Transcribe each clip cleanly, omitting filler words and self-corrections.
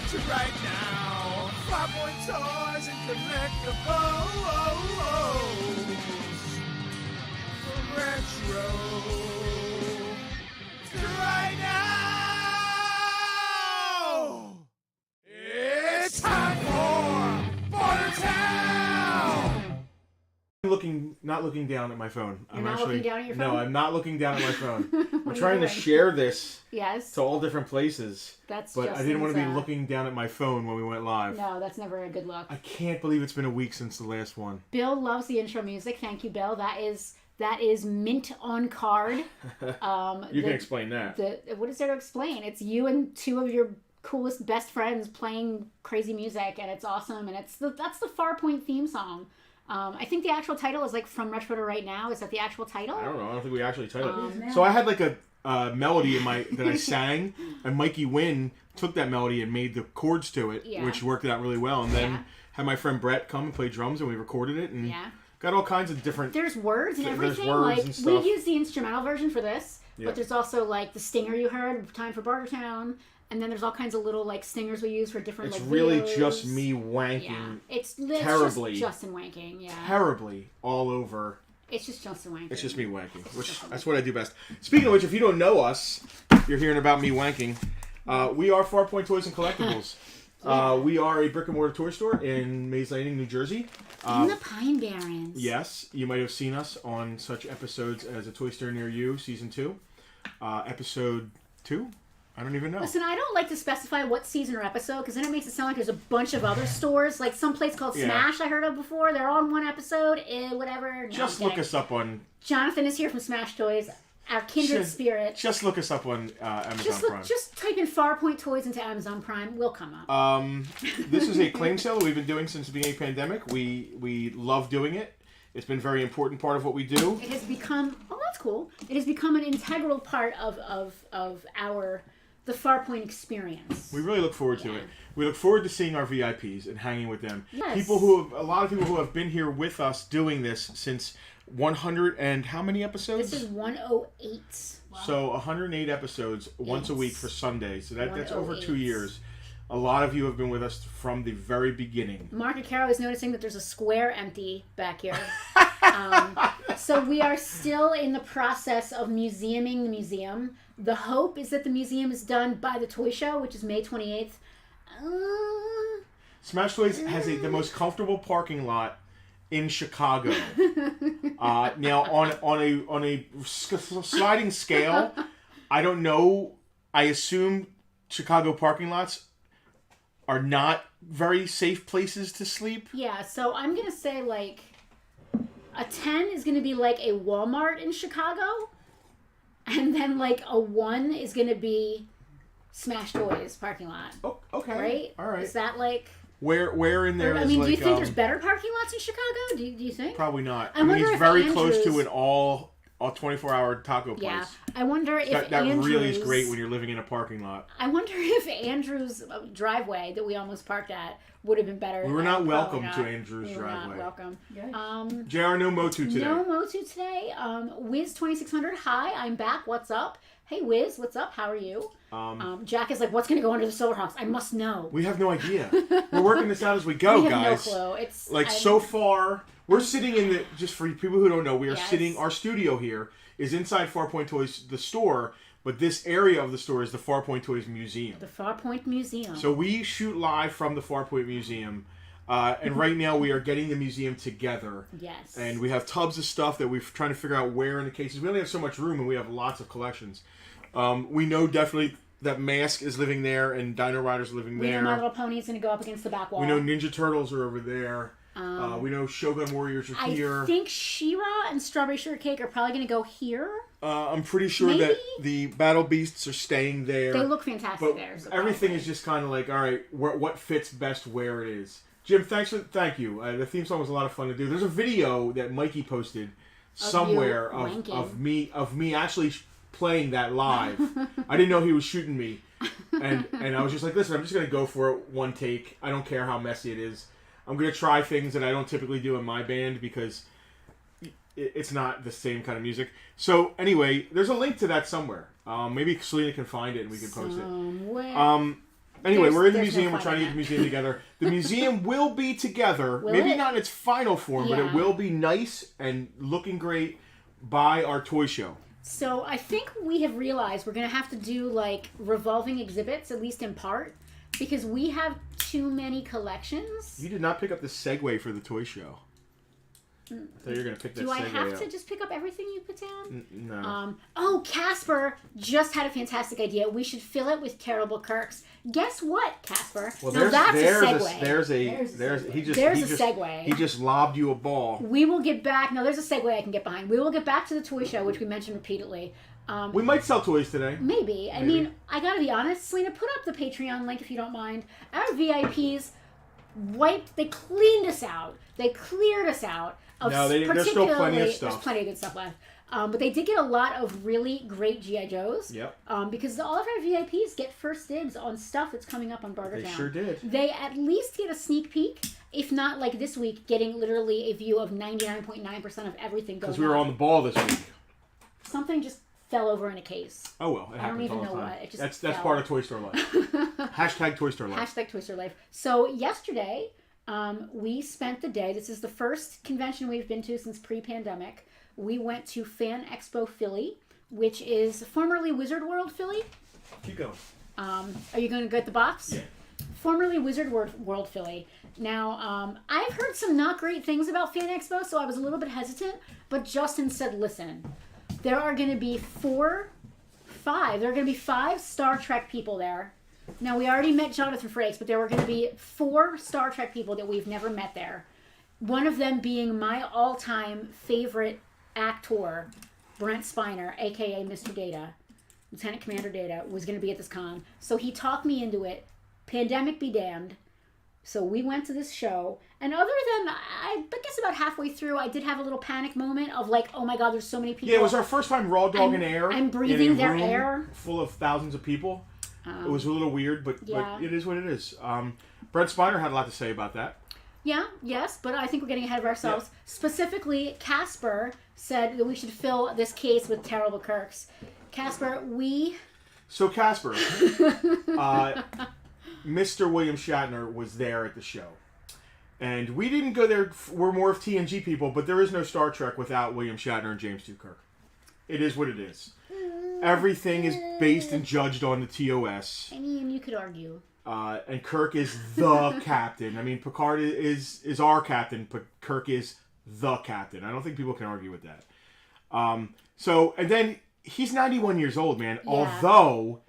to right now. Farpoint toys and collectibles. From retro to right now. It's time for Bartertown. Not looking down at my phone. You're not looking down at your phone? No, I'm not looking down at my phone. I'm What are trying you to doing? share this Yes. to all different places. That's but I Justin's, didn't want to be looking down at my phone when we went live. No, that's never a good look. I can't believe it's been a week since the last one. Bill loves the intro music. Thank you, Bill. That is mint on card. You can explain that. What is there to explain? It's you and two of your coolest best friends playing crazy music, and it's awesome. And that's the Farpoint theme song. I think the actual title is like From Retro to Right Now. Is that the actual title? I don't know. I don't think we actually titled it. So I had like a melody in that I sang, and Mikey Wynn took that melody and made the chords to it, which worked out really well. And then had my friend Brett come and play drums, and we recorded it, and got all kinds of different. There's words and everything. There's words like and stuff. we used the instrumental version for this, but there's also like the stinger you heard, Time for Bartertown. And then there's all kinds of little like stingers we use for different. It's like, really videos. just me wanking. It's terribly. just Justin wanking. Yeah. Terribly all over. It's just Justin wanking. It's just me wanking, which that's what I do best. Speaking of which, if you don't know us, you're hearing about me wanking. We are Farpoint Toys and Collectibles. We are a brick and mortar toy store in Mays Landing, New Jersey. In the Pine Barrens. Yes, you might have seen us on such episodes as A Toy Store Near You, Season 2. Episode 2? I don't even know. Listen, I don't like to specify what season or episode, because then it makes it sound like there's a bunch of other stores, like some place called Smash I heard of before. They're on one episode, whatever. No, just look us up on... Jonathan is here from Smash Toys, our kindred spirit. Just look us up on Amazon Prime. Just type in Farpoint Toys into Amazon Prime. We'll come up. This is a claim sale that we've been doing since the beginning of the pandemic. We love doing it. It's been a very important part of what we do. It has become... Oh, that's cool. It has become an integral part of the Farpoint experience. We really look forward to it. We look forward to seeing our VIPs and hanging with them. Yes. A lot of people who have been here with us doing this since 100 and how many episodes? This is 108. Wow. So 108 episodes once a week for Sunday. So that's over 2 years. A lot of you have been with us from the very beginning. Mark Acaro is noticing that there's a square empty back here. So we are still in the process of museuming the museum. The hope is that the museum is done by the toy show, which is May 28th. Smash Toys has the most comfortable parking lot in Chicago. Now, on a sliding scale, I don't know. I assume Chicago parking lots are not very safe places to sleep. Yeah, so I'm going to say like a 10 is going to be like a Walmart in Chicago. And then like a 1 is going to be Smash Toys parking lot. Oh, okay. Right? All right. Is that like... Where in there is do you like, think there's better parking lots in Chicago? Do you think? Probably not. I mean, he's very close to an all 24-hour taco place. Yeah. I wonder if that Andrew's... really is great when you're living in a parking lot. I wonder if Andrew's driveway that we almost parked at would have been better. We were not welcome to Andrew's driveway. We were not welcome. JR, no Motu today. No Motu today. Wiz2600, hi, I'm back. What's up? Hey, Wiz, what's up? How are you? Jack is like, what's going to go under the Silverhawks? I must know. We have no idea. We're working this out as we go, we have guys. No clue. It's like so far, we're sitting in the. Just for people who don't know, we are sitting. Our studio here is inside Farpoint Toys, the store. But this area of the store is the Farpoint Toys Museum. The Farpoint Museum. So we shoot live from the Farpoint Museum. And right now we are getting the museum together. Yes. And we have tubs of stuff that we're trying to figure out where in the cases. We only have so much room and we have lots of collections. We know definitely that Mask is living there and Dino Rider's living there. We know My Little Pony's going to go up against the back wall. We know Ninja Turtles are over there. We know Shogun Warriors are here. I think She-Ra and Strawberry Shortcake are probably going to go here. I'm pretty sure that the Battle Beasts are staying there. They look fantastic there. So everything is just kind of like, all right, what fits best where it is. Jim, thank you. The theme song was a lot of fun to do. There's a video that Mikey posted somewhere of me actually playing that live. I didn't know he was shooting me, and I was just like, listen, I'm just gonna go for it one take. I don't care how messy it is. I'm gonna try things that I don't typically do in my band because it's not the same kind of music. So anyway, there's a link to that somewhere. Maybe Selena can find it and we can post it. Anyway, we're in the museum. We're trying to get the museum together. The museum will be together. Maybe not in its final form, but it will be nice and looking great by our toy show. So I think we have realized we're going to have to do like revolving exhibits, at least in part, because we have too many collections. You did not pick up the segue for the toy show. I thought you were going to pick that segue up. Do I have to just pick up everything you put down? No. Casper just had a fantastic idea. We should fill it with terrible Kirks. Guess what, Casper? Well, that's a segue. There's a segue. He just lobbed you a ball. We will get back. No, there's a segue I can get behind. We will get back to the toy show, which we mentioned repeatedly. We might sell toys today. Maybe. I mean, I gotta be honest. Selena, put up the Patreon link if you don't mind. Our VIPs they cleaned us out. They cleared us out. There's still plenty of stuff. There's plenty of good stuff left. But they did get a lot of really great G.I. Joes. Yep. Because all of our VIPs get first dibs on stuff that's coming up on Bartertown. They sure did. They at least get a sneak peek, if not like this week, getting literally a view of 99.9% of everything going on. Because we were on the ball this week. Something just fell over in a case. Oh, well. It happens all the time. I don't even know what. It just that's part of Toy Store Life. Hashtag Toy Store Life. Hashtag Toy Store Life. So yesterday, we spent the day. This is the first convention we've been to since pre-pandemic. We went to Fan Expo Philly, which is formerly Wizard World Philly. Keep going. Are you going to get the box? Yeah. Formerly Wizard World Philly. Now, I've heard some not great things about Fan Expo, so I was a little bit hesitant. But Justin said, listen, there are going to be five Star Trek people there. Now, we already met Jonathan Frakes, but there were going to be 4 Star Trek people that we've never met there. One of them being my all-time favorite actor, Brent Spiner, a.k.a. Mr. Data, Lieutenant Commander Data, was going to be at this con. So he talked me into it. Pandemic be damned. So we went to this show. And other than, I guess about halfway through, I did have a little panic moment of like, oh my God, there's so many people. Yeah, it was our first time raw dogging air. I'm breathing their air. Full of thousands of people. It was a little weird, but it is what it is. Brent Spiner had a lot to say about that. Yeah, yes, but I think we're getting ahead of ourselves. Yeah. Specifically, Casper said that we should fill this case with terrible Kirks. Casper, So Casper, Mr. William Shatner was there at the show. And we didn't go there, we're more of TNG people, but there is no Star Trek without William Shatner and James T. Kirk. It is what it is. Everything is based and judged on the TOS. I mean, you could argue. And Kirk is the captain. I mean, Picard is our captain, but Kirk is the captain. I don't think people can argue with that. And then he's 91 years old, man. Yeah. Although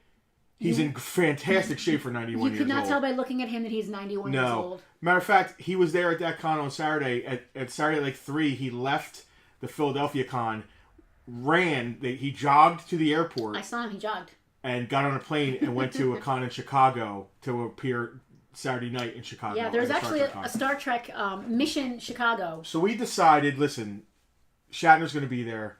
he's in fantastic shape for 91 years old. You could not tell by looking at him that he's 91 years old. Matter of fact, he was there at that con on Saturday. At Saturday at like 3, he left the Philadelphia con, he jogged to the airport. I saw him, he jogged. And got on a plane and went to a con in Chicago to appear Saturday night in Chicago. Yeah, there's actually a Star Trek Mission Chicago. So we decided, listen, Shatner's going to be there.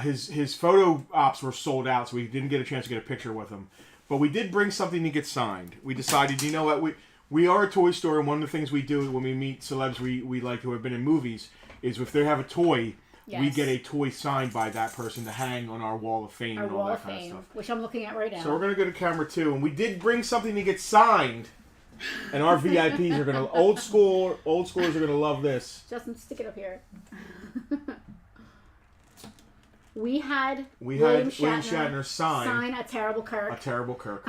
His photo ops were sold out, so we didn't get a chance to get a picture with him. But we did bring something to get signed. We decided, you know what, we are a toy store, and one of the things we do when we meet celebs we like who have been in movies is if they have a toy, yes, we get a toy signed by that person to hang on our wall of fame and all that kind of stuff. Which I'm looking at right now. So we're going to go to camera 2, and we did bring something to get signed, and our VIPs are going to, old schoolers are going to love this. Justin, stick it up here. We had William Shatner sign a terrible Kirk. A terrible Kirk.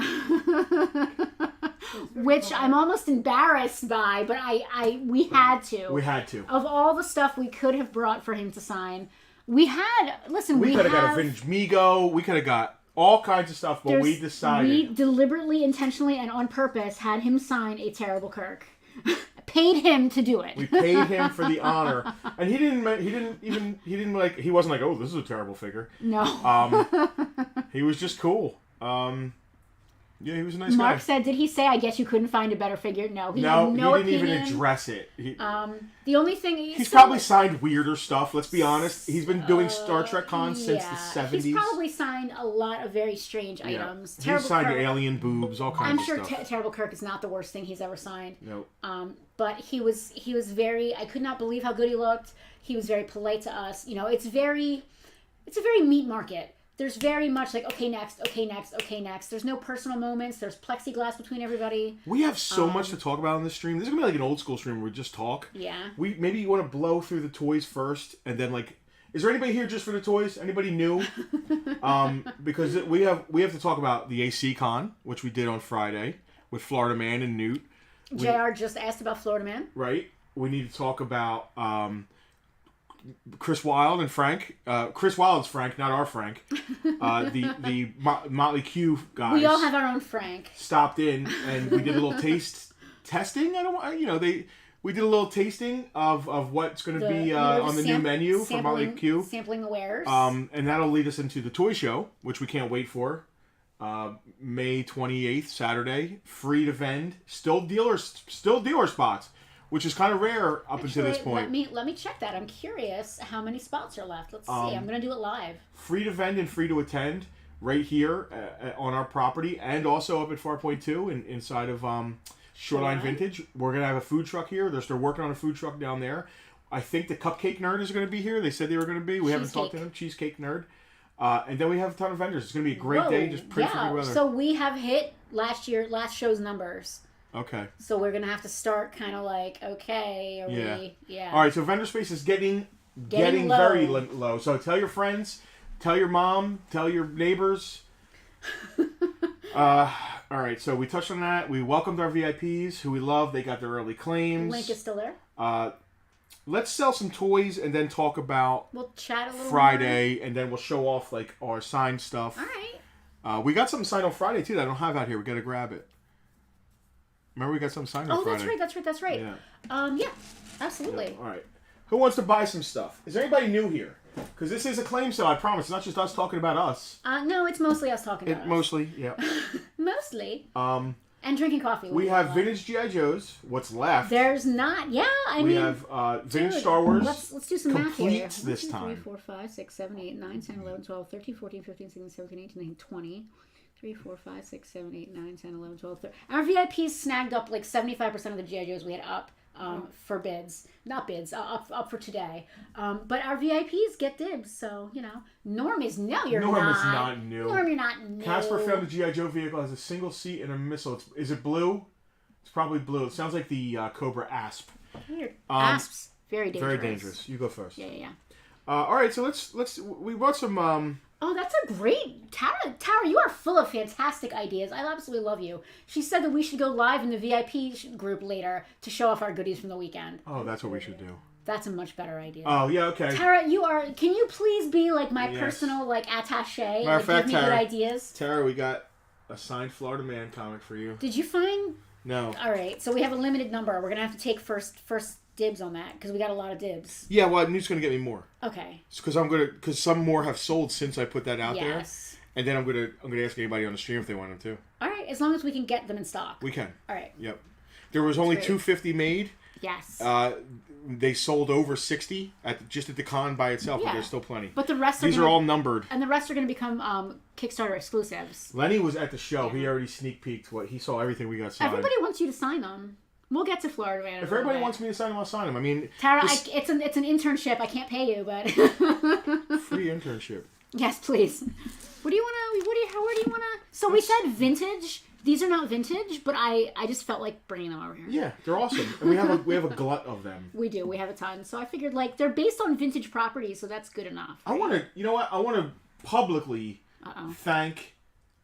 Which I'm almost embarrassed by, but we had to. We had to. Of all the stuff we could have brought for him to sign, we could have got a vintage Mego. We could have got all kinds of stuff, but we decided. We deliberately, intentionally, and on purpose had him sign a terrible Kirk. Paid him to do it. We paid him for the honor, and he wasn't like, oh, this is a terrible figure. No. He was just cool. Yeah, he was a nice guy. Mark said, did he say, I guess you couldn't find a better figure? No, he had no he didn't opinion. even address it. The only thing... He's probably signed weirder stuff, let's be honest. He's been doing Star Trek cons since the 70s. He's probably signed a lot of very strange items. He's signed alien boobs, all kinds of stuff. I'm sure Terrible Kirk is not the worst thing he's ever signed. Nope. But he was very... I could not believe how good he looked. He was very polite to us. You know, it's a very meat market. there's very much like, okay, next, okay, next, okay, next. There's no personal moments. There's plexiglass between everybody. We have so much to talk about on this stream. This is going to be like an old school stream where we just talk. Yeah. Maybe you want to blow through the toys first, and then like... Is there anybody here just for the toys? Anybody new? Because we have to talk about the AC Con, which we did on Friday with Florida Man and Newt. JR just asked about Florida Man. Right. We need to talk about Chris Wilde and Frank. Chris Wilde's Frank, not our Frank. The Motley Q guys. We all have our own Frank. Stopped in and we did a little testing. We did a little tasting of what's going to be on the new menu for Motley Q. Sampling the wares. And that'll lead us into the toy show, which we can't wait for. May 28th, Saturday. Free to vend. Still dealer spots, which is kind of rare up until this point. Let me check that. I'm curious how many spots are left. Let's see. I'm going to do it live. Free to vend and free to attend right here on our property, and also up at Farpoint 2 inside of... Shoreline Vintage. We're going to have a food truck here. They're working on a food truck down there. I think the Cupcake Nerd is going to be here. They said they were going to be. We haven't talked to them. Cheesecake Nerd. And then we have a ton of vendors. It's going to be a great day. Just pray for good weather. So we have hit last show's numbers. Okay. So we're going to have to start kind of like, okay, yeah. All right, so vendor space is getting low. Very low. So tell your friends, tell your mom, tell your neighbors. All right, so we touched on that. We welcomed our VIPs, who we love. They got their early claims. Link is still there. Let's sell some toys and then talk about we'll chat a little Friday, and then we'll show off like our signed stuff. All right. We got something signed on Friday too that I don't have out here. We got to grab it. Remember, we got something signed on Friday. That's right. Yeah, absolutely. Yeah. All right. Who wants to buy some stuff? Is there anybody new here? Because this is a claim sale, I promise. It's not just us talking about us. No, it's mostly us talking about us. Mostly, yeah. Mostly. And drinking coffee. We have vintage G.I. Joes. What's left? There's not. Yeah, we have vintage Star Wars. Let's do some math here. Completes this time. 3, 4, 5, 6, 7, 8, 9, 10, 11, 12, 13, 14, 15, 16, 17, 18, 19, 20. 3, 4, 5, 6, 7, 8, 9, 10, 11, 12, 13. Our VIPs snagged up like 75% of the G.I. Joes we had up for bids. Not bids, up for today. But our VIPs get dibs, so, Norm is no, you're not. Norm is not new. Norm, you're not new. Casper found the G.I. Joe vehicle has a single seat and a missile. Is it blue? It's probably blue. It sounds like the Cobra Asp. Weird. Asps, very dangerous. Very dangerous. You go first. Yeah. All right, so let's. We brought some. Oh, that's a great... Tara, you are full of fantastic ideas. I absolutely love you. She said that we should go live in the VIP group later to show off our goodies from the weekend. Oh, that's what we should do. That's a much better idea. Oh, yeah, okay. Tara, can you please be like my personal, like, attaché? Matter of fact, give me good ideas? Tara, we got a signed Florida Man comic for you. Did you find... No. All right, so we have a limited number. We're going to have to take first dibs on that because we got a lot of dibs. Yeah, well, Newt's going to get me more. Okay. Because some more have sold since I put that out there. Yes. And then I'm gonna ask anybody on the stream if they want them too. All right, as long as we can get them in stock. We can. All right. Yep. There was only 250 made. Yes. They sold over 60 just at the con by itself, but there's still plenty. But the rest are all numbered. And the rest are going to become Kickstarter exclusives. Lenny was at the show. Yeah. He already sneak peeked he saw everything we got signed. Everybody wants you to sign them. We'll get to Florida Man. If everybody wants me to sign them, I'll sign them. I mean, Tara, it's an internship. I can't pay you, but free internship. Yes, please. Where do you want to? So we said vintage. These are not vintage, but I just felt like bringing them over here. Yeah, they're awesome, and we have a glut of them. We do. We have a ton. So I figured they're based on vintage properties, so that's good enough. Right? I want to publicly thank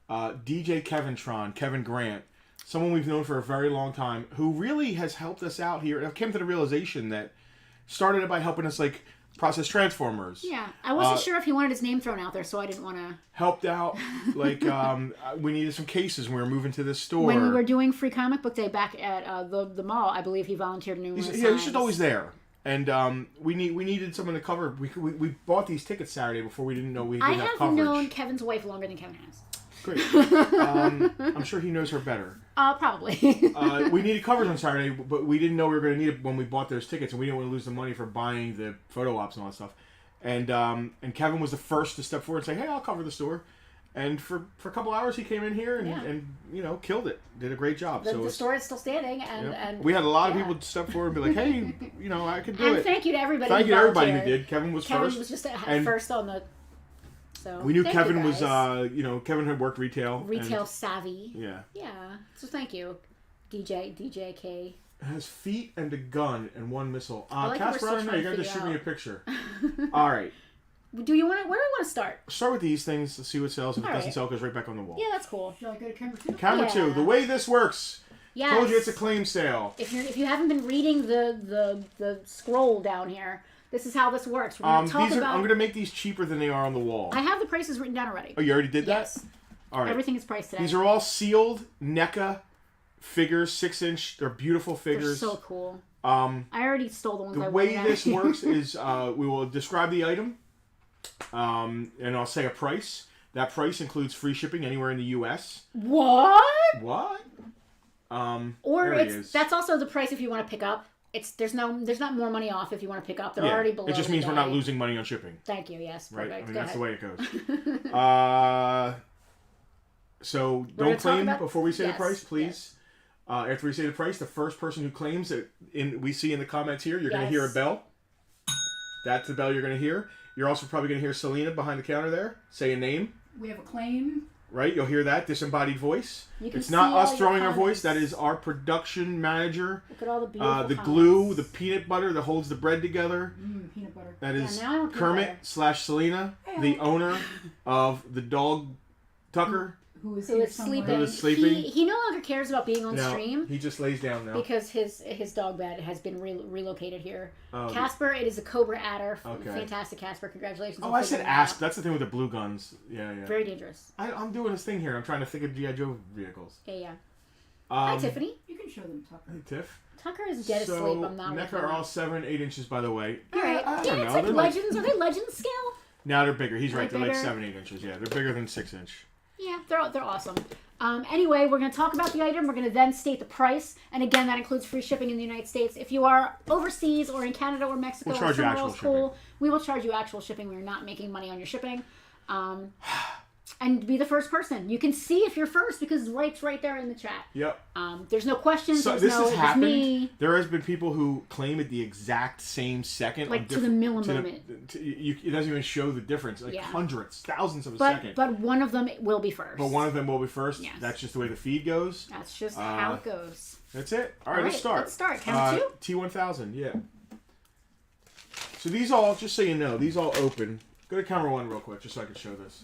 DJ Kevin Grant, someone we've known for a very long time, who really has helped us out here. And I came to the realization that started it by helping us process Transformers. Yeah, I wasn't sure if he wanted his name thrown out there, so I didn't want to. Helped out, we needed some cases when we were moving to this store. When we were doing Free Comic Book Day back at the mall, I believe he volunteered numerous times. Yeah, he's just always there. And we needed someone to cover. We bought these tickets Saturday before we didn't know we didn't have coverage. I have known Kevin's wife longer than Kevin has. Great. I'm sure he knows her better. Probably. We needed coverage on Saturday, but we didn't know we were going to need it when we bought those tickets, and we didn't want to lose the money for buying the photo ops and all that stuff. And Kevin was the first to step forward and say, "Hey, I'll cover the store." And for a couple hours, he came in here and killed it. Did a great job. The store is still standing, and we had a lot of people step forward and be like, "Hey, I could do it." And thank you to everybody. Thank you to everybody who did. Kevin was first. Kevin was just first on the. So we knew thank Kevin you was, guys. Kevin had worked retail. Retail savvy. Yeah. Yeah. So thank you, DJK. It has feet and a gun and one missile. Casper, I don't know. You gotta just shoot me a picture. All right. Where do you want to start? Start with these things. Let's see what sells. If it doesn't sell, it goes right back on the wall. Yeah, that's cool. Shall I go to camera 2? Camera 2. The way this works. Yes. Told you it's a claim sale. If you haven't been reading the scroll down here, this is how this works. We're going to talk about... I'm going to make these cheaper than they are on the wall. I have the prices written down already. Oh, you already did that? Yes. All right. Everything is priced today. These are all sealed NECA figures, 6-inch. They're beautiful figures. They're so cool. I already stole the ones I wanted. The way this works is we will describe the item, and I'll say a price. That price includes free shipping anywhere in the U.S. What? What? Or that's also the price if you want to pick up. There's not more money off if you want to pick up. They're already below. It just means we're not losing money on shipping. Thank you. Yes. Perfect. Right. I mean, that's the way it goes. So don't claim before we say the price, please. Yes. After we say the price, the first person who claims it, we see in the comments here, you're going to hear a bell. That's the bell you're going to hear. You're also probably going to hear Selena behind the counter there say a name. We have a claim. Right, you'll hear that disembodied voice. It's not us throwing our voice. That is our production manager. Look at all the beautiful the glue, the peanut butter that holds the bread together. Peanut butter. That is Kermit/Selena, the owner of the dog Tucker. Who is sleeping. He no longer cares about being on stream. He just lays down now. Because his dog bed has been relocated here. Casper, it is a Cobra Adder. Okay. Fantastic, Casper. Congratulations. Oh, I said Asp. That's the thing with the blue guns. Yeah. Very dangerous. I'm doing this thing here. I'm trying to think of G.I. Joe vehicles. Yeah. Hi, Tiffany. You can show them Tucker. Hey, Tiff. Tucker is dead asleep. I'm not NECA are all 7-8 inches, by the way. All right. I don't know. It's like Legends. Are they Legends scale? No, they're bigger. He's right. They're like 7-8 inches. Yeah, they're bigger than 6-inch. Yeah, they're awesome. Anyway, we're going to talk about the item. We're going to then state the price. And again, that includes free shipping in the United States. If you are overseas or in Canada or Mexico or somewhere else cool, we will charge you actual shipping. We're not making money on your shipping. And be the first person. You can see if you're first because it's right there in the chat. Yep. There's no questions. So this has happened. Me. There has been people who claim at the exact same second. Like to the millimmoment. It doesn't even show the difference. Like hundreds, thousands of a second. But one of them will be first. Yes. That's just the way the feed goes. That's just how it goes. That's it. All right, let's start. Let's start. Count two? T1000, yeah. So these all, just so you know, these all open. Go to camera 1 real quick, just so I can show this.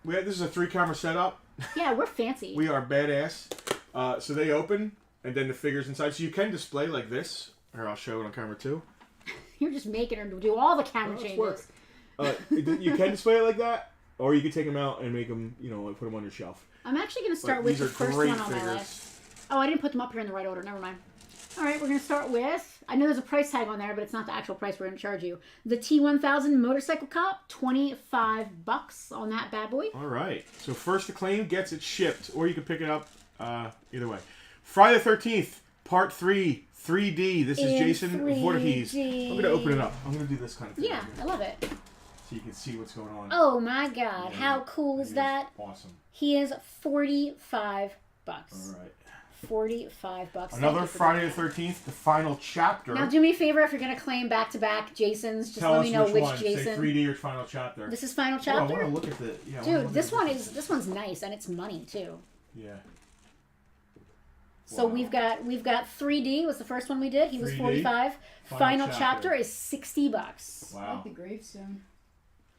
This is a 3-camera setup. Yeah, we're fancy. We are badass. So they open, and then the figure's inside. So you can display like this. Here, I'll show it on camera 2. You're just making her do all the camera changes. You can display it like that, or you can take them out and make them, put them on your shelf. I'm actually going to start with the first one on my list. Oh, I didn't put them up here in the right order. Never mind. All right, we're going to start with, I know there's a price tag on there, but it's not the actual price we're going to charge you. The T1000 Motorcycle Cop, $25 on that bad boy. All right. So first to claim gets it shipped, or you can pick it up either way. Friday the 13th, Part 3, 3D. This is Jason Voorhees. I'm going to open it up. I'm going to do this kind of thing. Yeah, I love it. So you can see what's going on. Oh my God. How cool is that? Awesome. He is $45. All right. $45. Another Friday the 13th, the final chapter. Now, do me a favor if you're going to claim back-to-back Jasons. Just let me know which Jason. Say 3D or final chapter. This is final chapter. I want to look at the. Yeah, dude, this one's nice and it's money too. Yeah. So we've got 3D was the first one we did. He was 45. Final chapter is $60. Wow. I like the gravestone.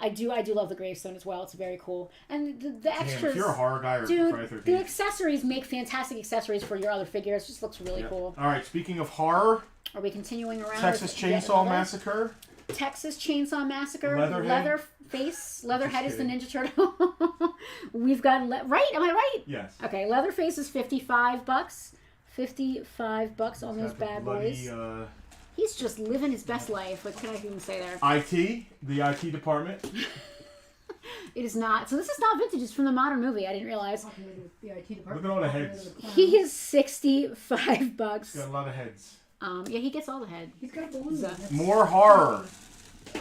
I do love the gravestone as well. It's very cool. And the extras. If you're a horror guy or dude, Friday the 13th. The accessories make fantastic accessories for your other figures. It just looks really cool. All right, speaking of horror. Are we continuing around? Texas Chainsaw Massacre. Texas Chainsaw Massacre. Leatherface. Leatherhead is the Ninja Turtle. We've got... right? Am I right? Yes. Okay, Leatherface is $55. $55 on those bad boys. He's just living his best life. What can I even say there? IT, the IT department. It is not. So this is not vintage. It's from the modern movie. I didn't realize. The IT department. Look at all the heads. He is $65. He's got a lot of heads. Yeah, he gets all the head. He's got balloons. More horror.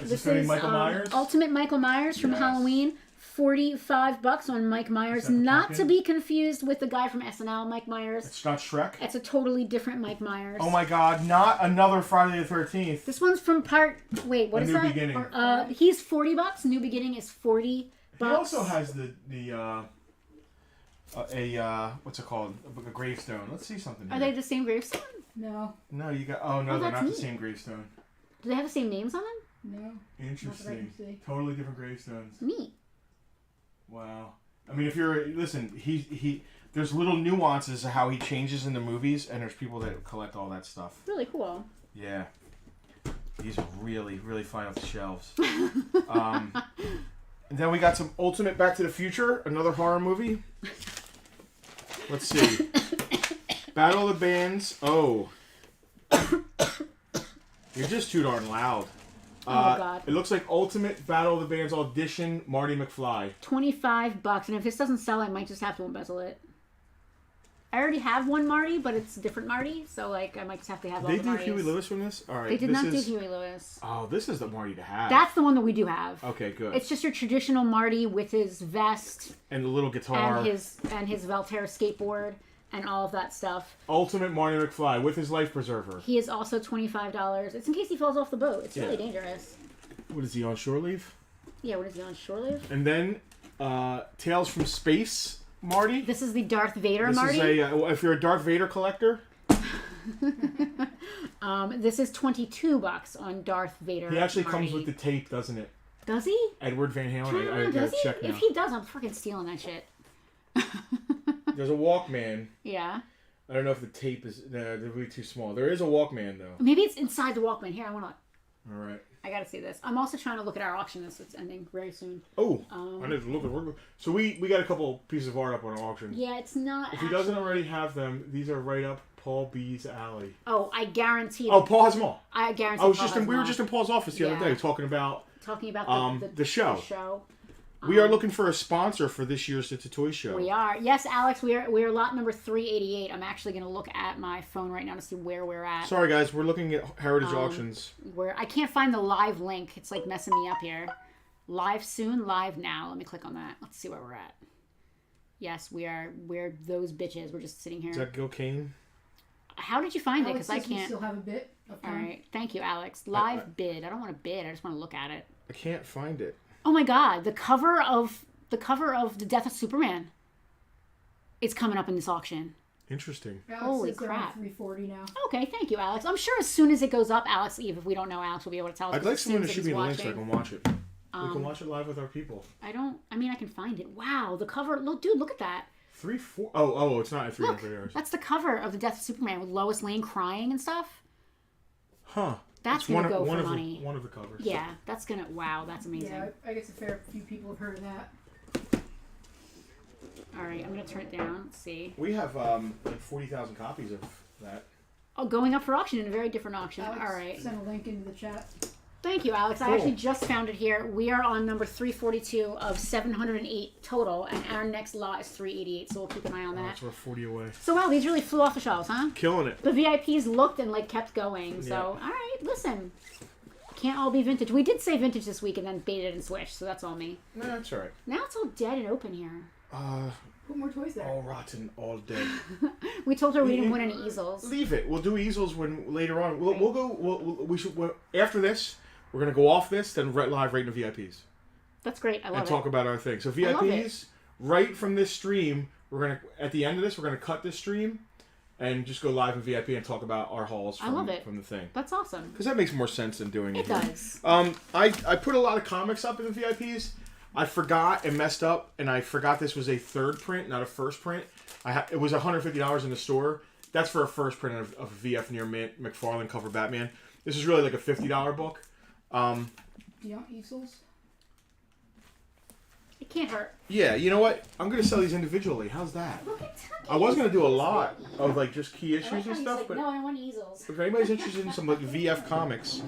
This is Michael Myers. Ultimate Michael Myers from Halloween. $45 on Mike Myers, not to be confused with the guy from SNL, Mike Myers. It's not Shrek? It's a totally different Mike Myers. Oh my god, not another Friday the 13th. This one's from Wait, what is that? New Beginning. He's $40. New Beginning is $40. He also has what's it called? A gravestone. Let's see something here. Are they the same gravestone? No. No, you got... Oh, no, they're not neat. the same gravestone. Do they have the same names on them? No. Interesting. Totally different gravestones. Neat. Wow. I mean, if you're... Listen, he there's little nuances of how he changes in the movies, and there's people that collect all that stuff. Really cool. Yeah. These are really, really fine off the shelves. And then we got some Ultimate Back to the Future, another horror movie. Let's see. Battle of the Bands. Oh. You're just too darn loud. Oh, God. It looks like Ultimate Battle of the Bands Audition Marty McFly. $25. And if this doesn't sell, I might just have to embezzle it. I already have one Marty, but it's a different Marty. So, I might just have to have all the Martys. They do Huey Lewis from this? All right. They did not do Huey Lewis. Oh, this is the Marty to have. That's the one that we do have. Okay, good. It's just your traditional Marty with his vest. And the little guitar. And his Valterra skateboard. And all of that stuff. Ultimate Marty McFly with his life preserver. He is also $25. It's in case he falls off the boat. It's really dangerous. What is he, on shore leave? Yeah, what is he, on shore leave? And then, Tales from Space Marty. This is the Darth Vader Marty. This is if you're a Darth Vader collector. This is $22 on Darth Vader. He actually Marty. comes with the tape, doesn't it? Does he? Edward Van Halen. I does gotta he? check now. If he does, I'm freaking stealing that shit. There's a Walkman. Yeah. I don't know if the tape is... they're really too small. There is a Walkman, though. Maybe it's inside the Walkman. Here, I want to... All right. I gotta see this. I'm also trying to look at our auction list that's ending very soon. Oh, I need to look at... So we got a couple pieces of art up on auction. Yeah, it's not... If he doesn't already have them, these are right up Paul B's alley. Oh, I guarantee... Oh, Paul has them all. I guarantee we were just in Paul's office the other day talking about the show. We are looking for a sponsor for this year's It's a Toy Show. We are. Yes, Alex, we are lot number 388. I'm actually going to look at my phone right now to see where we're at. Sorry, guys. We're looking at Heritage Auctions. I can't find the live link. It's like messing me up here. Live soon, live now. Let me click on that. Let's see where we're at. Yes, we're those bitches. We're just sitting here. Is that Gil Kane? How did you find it? Because I We can't. still have a bit of time. All right. Thank you, Alex. Live bid. I don't want to bid. I just want to look at it. I can't find it. Oh my God! The cover of the Death of Superman is coming up in this auction. Interesting. Alex Holy says they're crap! on $340 now. Okay, thank you, Alex. I'm sure as soon as it goes up, Alex, even if we don't know Alex, will be able to tell us. I'd like someone to shoot me the link so I can watch it. We can watch it live with our people. I can find it. Wow, the cover. Look, dude, look at that. 3-4. Oh, it's not at 3 Look, that's the cover of the Death of Superman with Lois Lane crying and stuff. Huh. That's gonna go for money. One of the covers. Yeah, that's gonna. Wow, that's amazing. Yeah, I guess a fair few people have heard of that. All right, I'm gonna turn it down. Let's see. We have 40,000 copies of that. Oh, going up for auction in a very different auction. Alex, all right. send a link into the chat. Thank you, Alex. Cool. I actually just found it here. We are on number 342 of 708 total, and our next lot is 388, so we'll keep an eye on that. So we're 40 away. So, wow, these really flew off the shelves, huh? Killing it. The VIPs looked and, kept going. So, all right, listen. Can't all be vintage. We did say vintage this week and then baited and switched, so that's all me. No, that's all right. Now it's all dead and open here. Put more toys there. All rotten, all dead. We told her we didn't win any easels. Leave it. We'll do easels when later on. We'll go. After this, we're gonna go off this, then live right into VIPs. That's great. I love it. And talk about our thing. So VIPs, right from this stream, we're gonna at the end of this, we're gonna cut this stream, and just go live in VIP and talk about our hauls from the thing. That's awesome. Because that makes more sense than doing it. It does. I put a lot of comics up in the VIPs. I forgot and messed up, and I forgot this was a third print, not a first print. It was $150 in the store. That's for a first print of VF Near Mint McFarlane cover Batman. This is really like a $50 book. Do you want easels? It can't hurt. Yeah, you know what? I'm going to sell these individually. How's that? Look at I was going to do a lot of just key issues and stuff, but no, I want easels. if anybody's interested in some VF comics,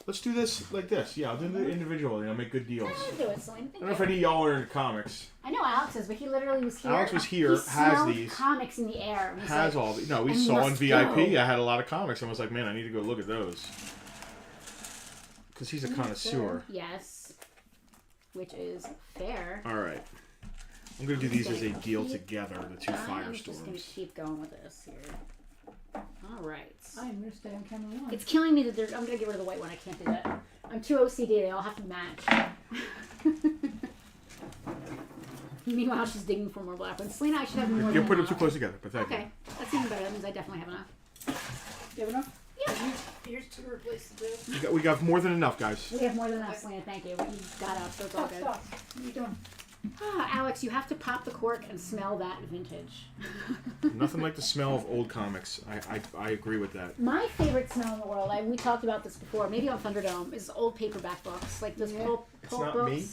let's do this like this. Yeah, I'll do it individually. I'll make good deals. Do it, Celine. I don't know if any of y'all are into comics. I know Alex is, but he literally was here. Alex was here, he has these. Comics in the air. Has all these. No, we saw in VIP. I had a lot of comics. I was like, man, I need to go look at those. Because he's a connoisseur. Yes. which is fair. All right. I'm going to do these as a deal together, the two Firestorms. I'm just going to keep going with this here. All right. I'm going to stay on camera 1. It's killing me that I'm going to get rid of the white one. I can't do that. I'm too OCD. They all have to match. Meanwhile, she's digging for more black ones. Selena, I should have more. You'll put them too close together, but thank you. Okay. That's even better. That means I definitely have enough. You have enough? Yeah. Here's 2 to replace the 2. We got more than enough, guys. We have more than enough, Selena. Thank you. You got out, so it's all good. Stop. What are you doing? Alex, you have to pop the cork and smell that vintage. Nothing like the smell of old comics. I agree with that. My favorite smell in the world, we talked about this before, maybe on Thunderdome, is old paperback books. Like those pulp not books. me.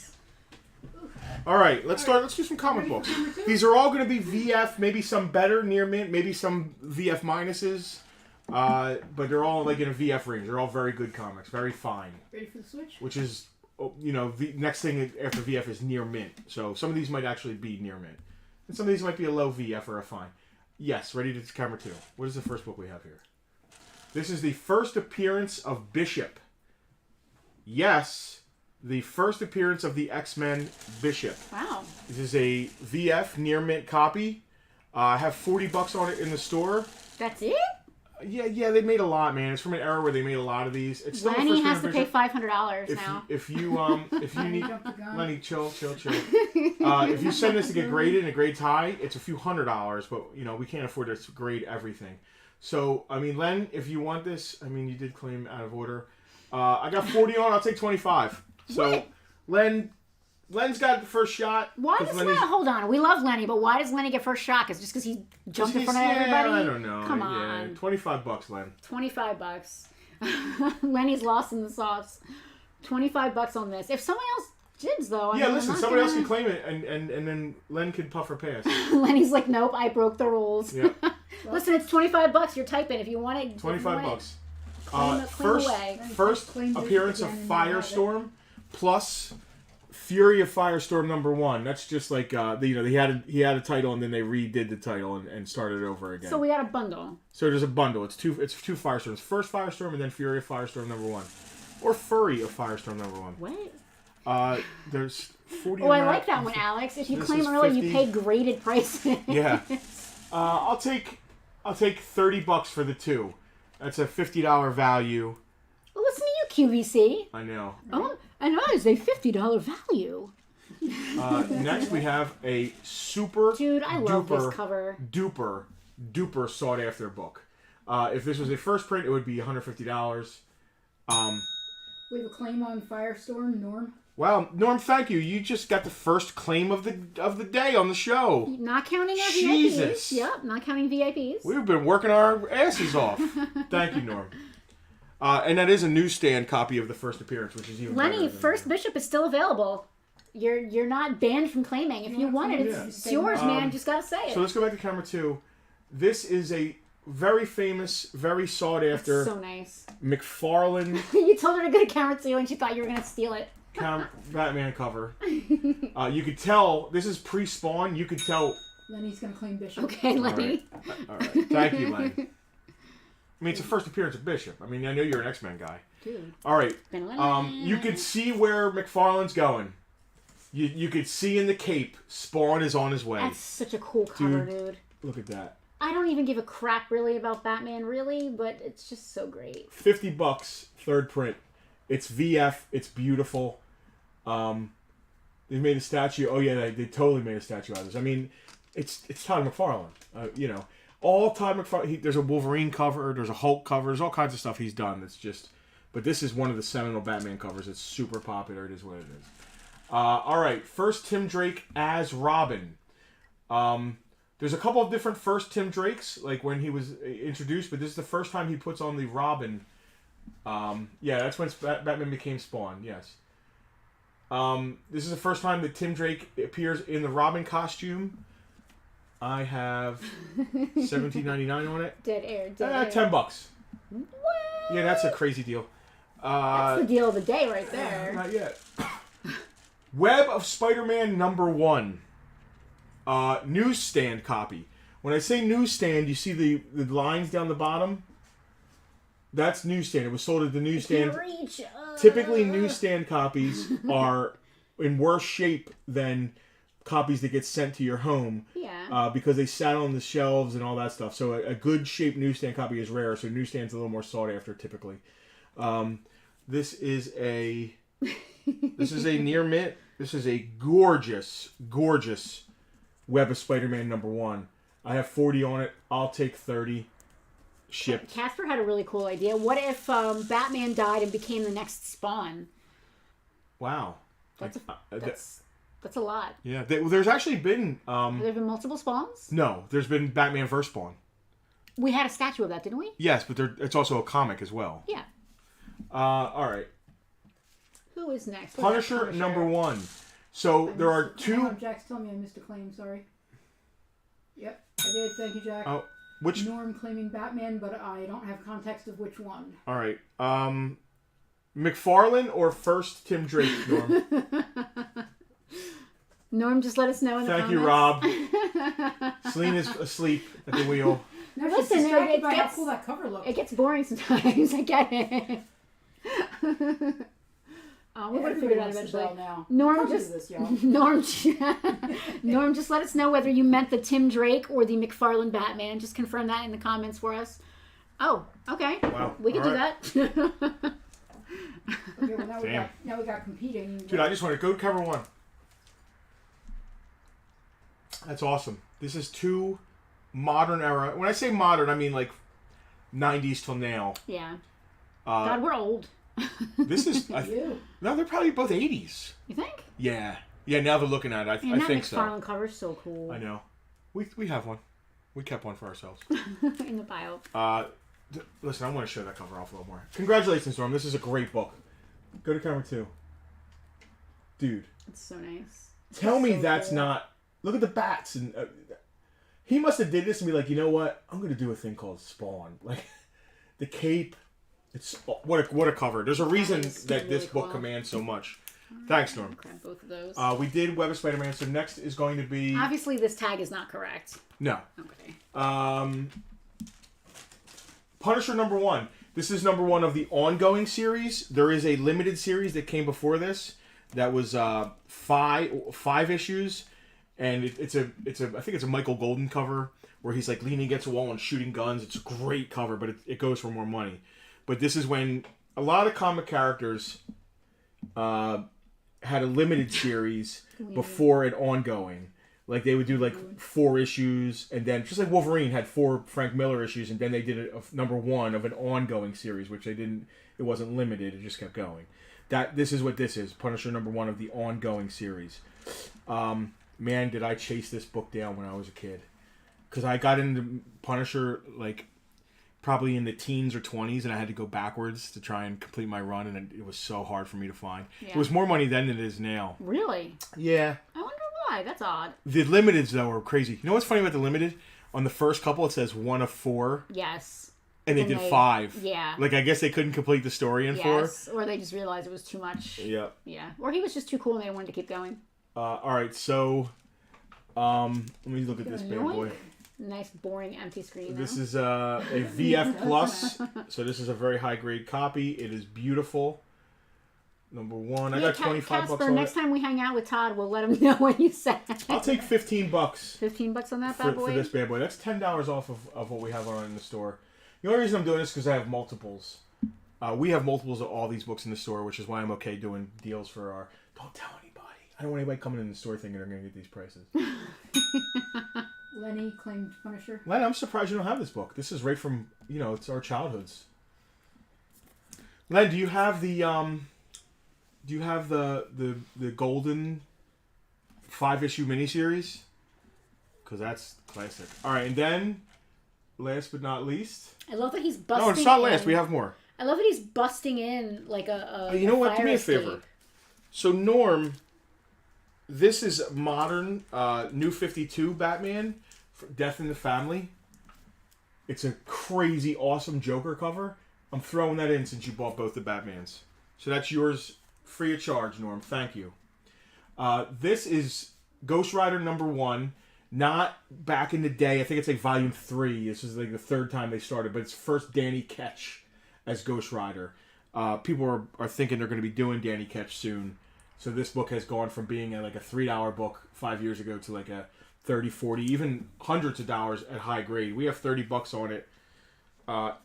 All right, let's start. Let's do some comic books. These are all going to be VF, maybe some better, near mint, maybe some VF minuses. But they're all like in a VF range. They're all very good comics, very fine. Ready for the switch? Which is, the next thing after VF is near mint. So some of these might actually be near mint. And some of these might be a low VF or a fine. Yes, ready to camera 2. What is the first book we have here? This is the first appearance of Bishop. Yes, the first appearance of the X-Men Bishop. Wow. This is a VF near mint copy. I have $40 on it in the store. That's it? Yeah, they made a lot, man. It's from an era where they made a lot of these. It's still Lenny the first has to pay Bishop. $500 now. If you need Lenny, chill. Uh, If you send this to get graded and it grades high, it's a few $100s, but we can't afford to grade everything. So Len, if you want this, you did claim out of order. I got 40 on. I'll take 25. So What? Len's got the first shot. Why does Lenny... Hold on. We love Lenny, but why does Lenny get first shot? Is it just because he jumped in front of everybody? I don't know. Come on. Yeah, $25, Len. $25. Lenny's lost in the sauce. $25 on this. If someone else dibs, though... Listen, somebody else can claim it, and then Len can puff her pass. Lenny's like, nope, I broke the rules. Yeah. Listen, it's $25. You're typing if you want it. $25. Claim First appearance of Firestorm plus Fury of Firestorm #1. That's just like he had a title and then they redid the title and started over again. So we got a bundle. So there's a bundle. It's two Firestorms. First Firestorm and then Fury of Firestorm #1, or Furry of Firestorm #1. What? There's 40. Oh, I like that one, Alex. If you claim early, 50. you pay graded prices. Yeah. I'll take $30 for the 2. That's a $50 value. Well, listen to you, QVC. I know. Oh, and that is a $50 value. Next, we have a super Dude, I love this cover. Duper sought after book. If this was a first print, it would be $150. We have a claim on Firestorm, Norm. Wow, Norm, thank you. You just got the first claim of the day on the show. Not counting our Jesus. VIPs. Yep, not counting VIPs. We've been working our asses off. Thank you, Norm. And that is a newsstand copy of the first appearance, which is even better Lenny, than First Bishop is still available. You're not banned from claiming. If you want it, it's yours, man. Just gotta say it. So let's go back to camera 2. This is a very famous, very sought after. So nice. McFarlane. You told her to go to camera 2 and she thought you were gonna steal it. Batman cover. You could tell this is pre-spawn. You could tell. Lenny's gonna claim Bishop. Okay, Lenny. All right. Thank you, Lenny. It's a first appearance of Bishop. I know you're an X-Men guy. Dude. All right. You could see where McFarlane's going. You could see in the cape, Spawn is on his way. That's such a cool cover, dude. Look at that. I don't even give a crap really about Batman, really, but it's just so great. $50, third print. It's VF. It's beautiful. They made a statue. Oh yeah, they totally made a statue out of this. It's Todd McFarlane. All Todd McFarlane. There's a Wolverine cover. There's a Hulk cover. There's all kinds of stuff he's done. It's just, but this is one of the seminal Batman covers. It's super popular. It is what it is. All right, first Tim Drake as Robin. There's a couple of different first Tim Drakes, like when he was introduced, but this is the first time he puts on the Robin. That's when Batman became Spawn. Yes. This is the first time that Tim Drake appears in the Robin costume. I have $17.99 on it. Dead air. $10. What? Yeah, that's a crazy deal. That's the deal of the day right there. Not yet. Web of Spider-Man #1. Newsstand copy. When I say newsstand, you see the lines down the bottom? That's newsstand. It was sold at the newsstand. Reach. Typically, newsstand copies are in worse shape than copies that get sent to your home. Yeah. Because they sat on the shelves and all that stuff. So a good shaped newsstand copy is rare. So newsstand's a little more sought after typically. This is a near mint. This is a gorgeous, gorgeous Web of Spider-Man #1. I have 40 on it. I'll take 30. Shipped. Casper had a really cool idea. What if Batman died and became the next Spawn? Wow. That's a lot. Yeah. There's actually been... Have there been multiple Spawns? No. There's been Batman vs. Spawn. We had a statue of that, didn't we? Yes, but it's also a comic as well. Yeah. All right. Who is next? Punisher #1. So there are two... Jack's telling me I missed a claim, sorry. Yep, I did. Thank you, Jack. Oh, which... Norm claiming Batman, but I don't have context of which one. All right. McFarlane or first Tim Drake, Norm? Norm, just let us know in the comments. Thank you, Rob. Celine is asleep at the wheel. No, listen, it gets, how cool that cover looks. It gets boring sometimes. I get it. We're going to figure it out eventually. Norm, just let us know whether you meant the Tim Drake or the McFarlane Batman. Just confirm that in the comments for us. Oh, okay. Wow. We can do that. Okay, well now we got competing. Dude, I just want to go to cover 1. That's awesome. This is 2 modern era. When I say modern, I mean like 90s till now. Yeah. God, we're old. This is... no, they're probably both 80s. You think? Yeah. Yeah, now they're looking at it. I think so. That McFarlane cover's so cool. I know. We have one. We kept one for ourselves. In the pile. Listen, I want to show that cover off a little more. Congratulations, Norm. This is a great book. Go to camera 2. Dude. It's so nice. Tell me that's not... Look at the bats. And he must have did this and be like, you know what? I'm going to do a thing called Spawn. Like, the cape... It's what a cover. There's a reason that this book commands so much. Thanks, Norm. Grab both of those. We did Web of Spider-Man, so next is going to be... Obviously, this tag is not correct. No. Okay. Punisher #1. This is #1 of the ongoing series. There is a limited series that came before this that was 5 issues, and it's a I think it's a Michael Golden cover where he's like leaning against a wall and shooting guns. It's a great cover, but it goes for more money. But this is when a lot of comic characters had a limited series before an ongoing. Like, they would do, like, 4 issues, and then, just like Wolverine had 4 Frank Miller issues, and then they did a #1 of an ongoing series, which it wasn't limited, it just kept going. This is what this is, Punisher #1 of the ongoing series. Man, did I chase this book down when I was a kid. Because I got into Punisher, like... probably in the teens or 20s, and I had to go backwards to try and complete my run, and it was so hard for me to find. Yeah. It was more money then than it is now. Really? Yeah. I wonder why. That's odd. The limiteds, though, are crazy. You know what's funny about the limited? On the first couple, it says 1 of 4. Yes. And they did 5. Yeah. Like, I guess they couldn't complete the story in 4. Yes, or they just realized it was too much. Yep. Yeah. Or he was just too cool and they wanted to keep going. Alright, so... let me look at this bad boy. Nice, boring, empty screen. This is a VF Plus, so this is a very high grade copy. It is beautiful. #1. I got 25 bucks on next time we hang out with Todd, we'll let him know what you said. I'll take $15. $15 on that bad boy? For this bad boy. That's $10 off of what we have on in the store. The only reason I'm doing this is because I have multiples. We have multiples of all these books in the store, which is why I'm okay doing deals for our... Don't tell anybody. I don't want anybody coming in the store thinking they're going to get these prices. Lenny claimed Punisher. Len, I'm surprised you don't have this book. This is right from, it's our childhoods. Len, do you have the golden 5-issue miniseries? Because that's classic. All right, and then, last but not least... I love that he's busting No, it's not last. We have more. I love that he's busting in like a you know what? Do me a escape. favor. So, Norm, this is modern New 52 Batman, Death in the Family. It's a crazy, awesome Joker cover. I'm throwing that in since you bought both the Batmans. So that's yours free of charge, Norm. Thank you. This is Ghost Rider #1. Not back in the day. I think it's like volume 3. This is like the 3rd time they started. But it's first Danny Ketch as Ghost Rider. People are thinking they're going to be doing Danny Ketch soon. So this book has gone from being like a $3 book 5 years ago to like a 30, 40, even hundreds of dollars at high grade. We have $30 on it.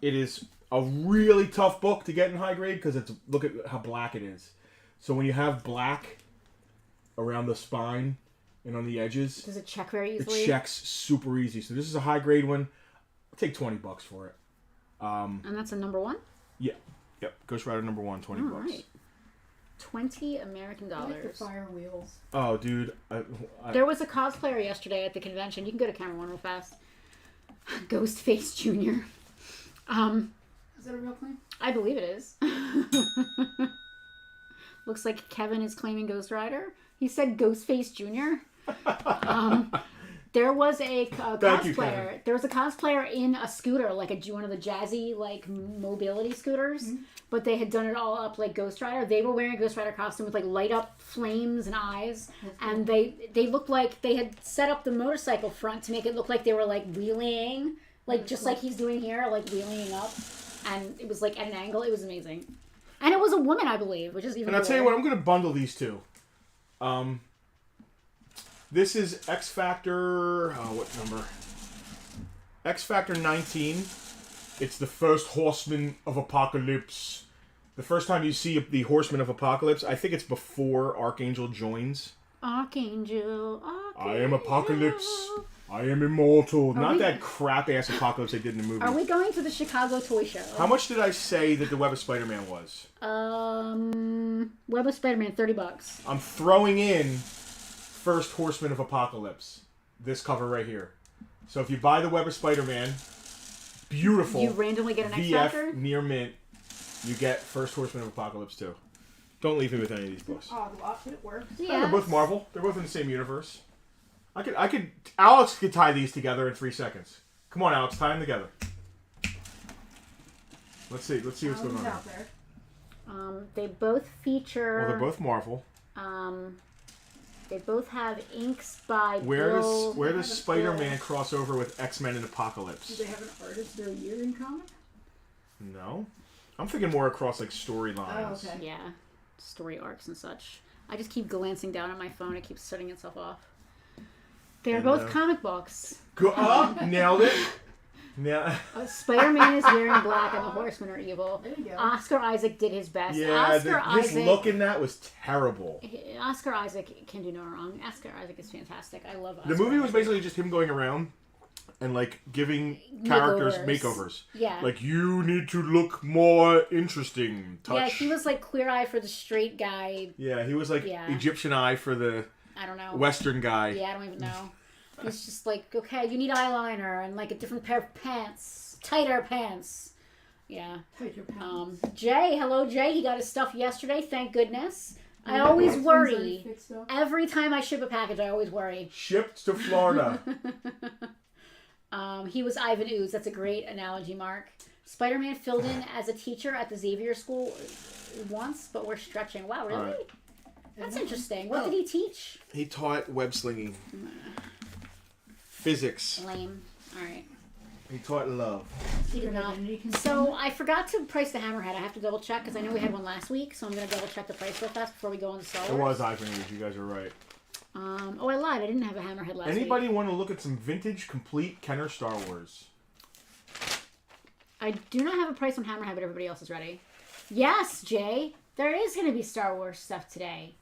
It is a really tough book to get in high grade because look at how black it is. So when you have black around the spine and on the edges, does it check very easily? It checks super easy. So this is a high grade one. I'll take $20 for it. And that's a number 1? Yeah. Yep. Ghost Rider number 1, $20. All right. $20 American dollars. I like the fire wheels. Oh, dude. There was a cosplayer yesterday at the convention. You can go to camera 1 real fast. Ghostface Jr. Is that a real claim? I believe it is. Looks like Kevin is claiming Ghost Rider. He said Ghostface Jr. There was a cosplayer. There was a cosplayer in a scooter, like one of the jazzy like mobility scooters. Mm-hmm. But they had done it all up like Ghost Rider. They were wearing a Ghost Rider costume with like light up flames and eyes, and they looked like they had set up the motorcycle front to make it look like they were like wheeling, like just like he's doing here, like wheeling up, and it was like at an angle. It was amazing, and it was a woman, I believe, which is even. And I'll tell you what, I'm going to bundle these two. This is X Factor. What number? X Factor 19. It's the first Horseman of Apocalypse. The first time you see the Horseman of Apocalypse, I think it's before Archangel joins. Archangel. I am Apocalypse. I am immortal. Not that crap-ass Apocalypse they did in the movie. Are we going to the Chicago Toy Show? How much did I say that the Web of Spider-Man was? Web of Spider-Man, $30. I'm throwing in first Horseman of Apocalypse. This cover right here. So if you buy the Web of Spider-Man, beautiful. You randomly get an X Factor? Near mint. You get first Horseman of Apocalypse too. Don't leave me with any of these books. Oh, but it works. Yeah. They're both Marvel. They're both in the same universe. Alex could tie these together in 3 seconds. Come on, Alex, tie them together. Let's see what's going on out there. They both feature. Well, they're both Marvel. They both have inks by Where Bill. does Spider-Man cross over with X-Men and Apocalypse? Do they have an artist of the year in comic? No. I'm thinking more across like storylines. Oh, okay. Yeah, story arcs and such. I just keep glancing down at my phone. It keeps shutting itself off. They're both comic books. Nailed it. Yeah. Spider-Man is wearing black and the Horsemen are evil. There you go. Oscar Isaac did his best. Yeah, his look in that was terrible. Oscar Isaac can do no wrong. Oscar Isaac is fantastic. I love Oscar The movie was Isaac. basically just him going around and like giving characters makeovers. Yeah. Like, you need to look more interesting. Touch. Yeah, he was like Queer Eye for the straight guy. Yeah, he was like Egyptian Eye for the I don't know. Western guy. Yeah, I don't even know. He's just like, okay, you need eyeliner and like a different pair of pants. Tighter pants. Yeah. Tighter pants. Jay, hello Jay. He got his stuff yesterday, thank goodness. I always worry. Every time I ship a package, I always worry. Shipped to Florida. He was Ivan Ooze. That's a great analogy, Mark. Spider-Man filled in as a teacher at the Xavier School once, but we're stretching. Wow, really? Right. That's interesting. What did he teach? He taught web slinging. Physics. Lame. All right. He taught love. He did not. So I forgot to price the Hammerhead. I have to double check because I know we had one last week. So I'm going to double check the price real fast before we go on the Star Wars. It was Ivan Ooze. You guys are right. I lied. I didn't have a Hammerhead last week. Anybody want to look at some vintage, complete Kenner Star Wars? I do not have a price on Hammerhead, but everybody else is ready. Yes, Jay. There is going to be Star Wars stuff today.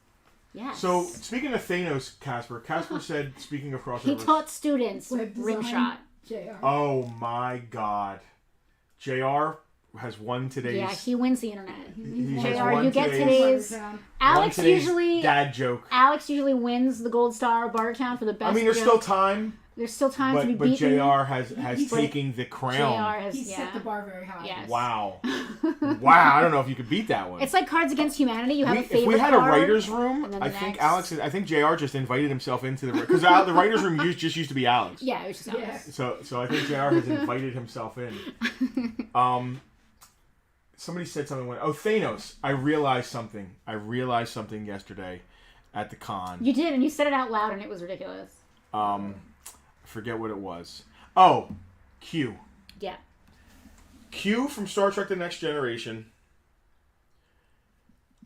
Yes. So, speaking of Thanos, Casper said, speaking of crossovers... He taught students Rimshot. JR. Oh my god. JR has won today's... Yeah, he wins the internet. JR, you get today's... Alex usually... dad joke. Alex usually wins the Gold Star of Bartertown for the best there's joke. still time. There's still time to be but beaten. JR has taken the crown. He set the bar very high. Yes. Wow. Wow, I don't know if you could beat that one. It's like Cards Against Humanity. You have a favorite If we had card, a writer's room, I think JR just invited himself into the... Because the writer's room just used to be Alex. Yeah, it was just Alex. So I think JR has invited himself in. Somebody said something. Thanos. I realized something yesterday at the con. You did, and you said it out loud, and it was ridiculous. Forget what it was. Oh, Q. Yeah. Q from Star Trek The Next Generation.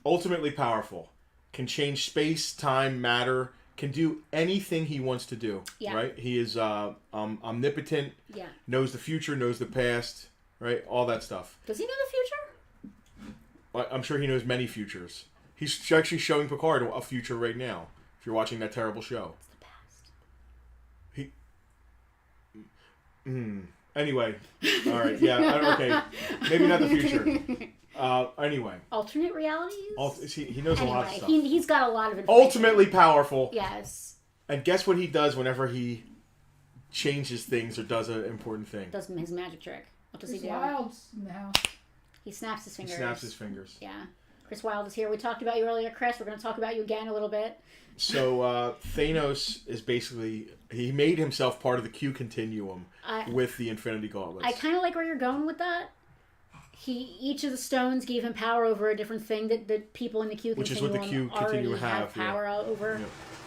Ultimately powerful. can change space, time, matter, can do anything he wants to do. Yeah. Right? He is omnipotent, knows the future, knows the past, right? All that stuff. Does he know the future? I'm sure he knows many futures. He's actually showing Picard a future right now, if you're watching that terrible show. It's the past. Anyway. All right. Yeah. Okay. Maybe not the future. Anyway. Alternate realities? He knows a lot of stuff. He's got a lot of information. Ultimately powerful. Yes. And guess what he does whenever he changes things or does an important thing? Does his magic trick. What does he do? Wild's in the house. He snaps his fingers. He snaps his fingers. Yeah. Chris Wilde is here. We talked about you earlier, Chris. We're going to talk about you again a little bit. So Thanos is basically... He made himself part of the Q continuum with the Infinity Gauntlets. I kind of like where you're going with that. Each of the stones gave him power over a different thing that people in the Q Which continuum is what the Q continuum have power over.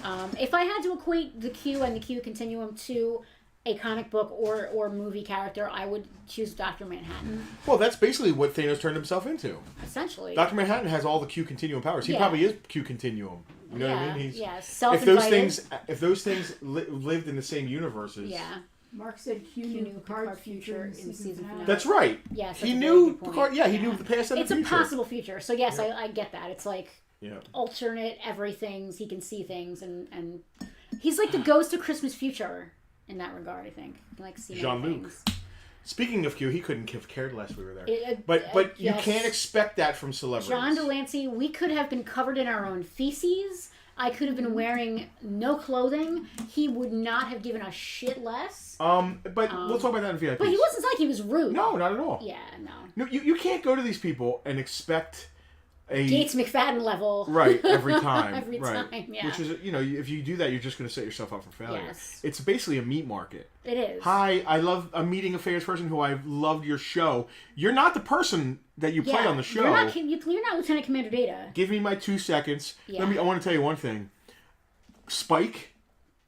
Yeah. If I had to equate the Q and the Q continuum to a comic book or movie character, I would choose Dr. Manhattan. Well, that's basically what Thanos turned himself into. Essentially. Dr. Manhattan has all the Q continuum powers. He probably is Q continuum. You know what I mean? Self-invited. If those things lived in the same universes. Yeah. Mark said Q knew Picard's future in season finale. That's right. Yes, he knew Picard. Yeah, he knew the past and the future. It's a possible future. So yes, I get that. It's like alternate everythings. He can see things, and he's like the ghost of Christmas future in that regard. I think he likes seeing Jean-Luc. Speaking of Q, he couldn't have cared less we were there. But you yes. can't expect that from celebrities. John Delancey, we could have been covered in our own feces. I could have been wearing no clothing. He would not have given a shit less. But we'll talk about that in VIP. But he wasn't like he was rude. No, not at all. Yeah, no. No, you can't go to these people and expect a Gates McFadden level. Right, every time. Every time, yeah. Which is, if you do that, you're just going to set yourself up for failure. Yes. It's basically a meat market. It is. Hi, I'm meeting a famous person who I've loved your show. You're not the person that you play on the show. You're not Lieutenant Commander Data. Give me my 2 seconds. Yeah. I want to tell you one thing. Spike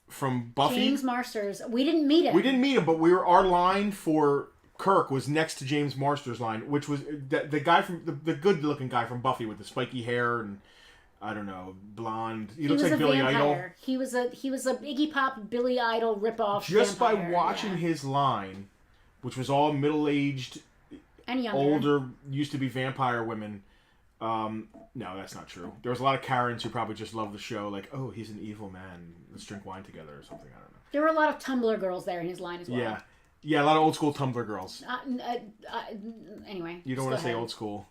from Buffy. James Marsters. We didn't meet him. But our line for Kirk was next to James Marsters' line, which was the guy from the good-looking guy from Buffy with the spiky hair and I don't know, blonde. He looks like Billy Idol. He was a Iggy Pop Billy Idol ripoff. Just by watching his line, which was all middle-aged, and younger, older, used to be vampire women. No, that's not true. There was a lot of Karens who probably just loved the show, like, oh, he's an evil man. Let's drink wine together or something. I don't know. There were a lot of Tumblr girls there in his line as well. Yeah, a lot of old school Tumblr girls. Anyway, you don't want to say old school.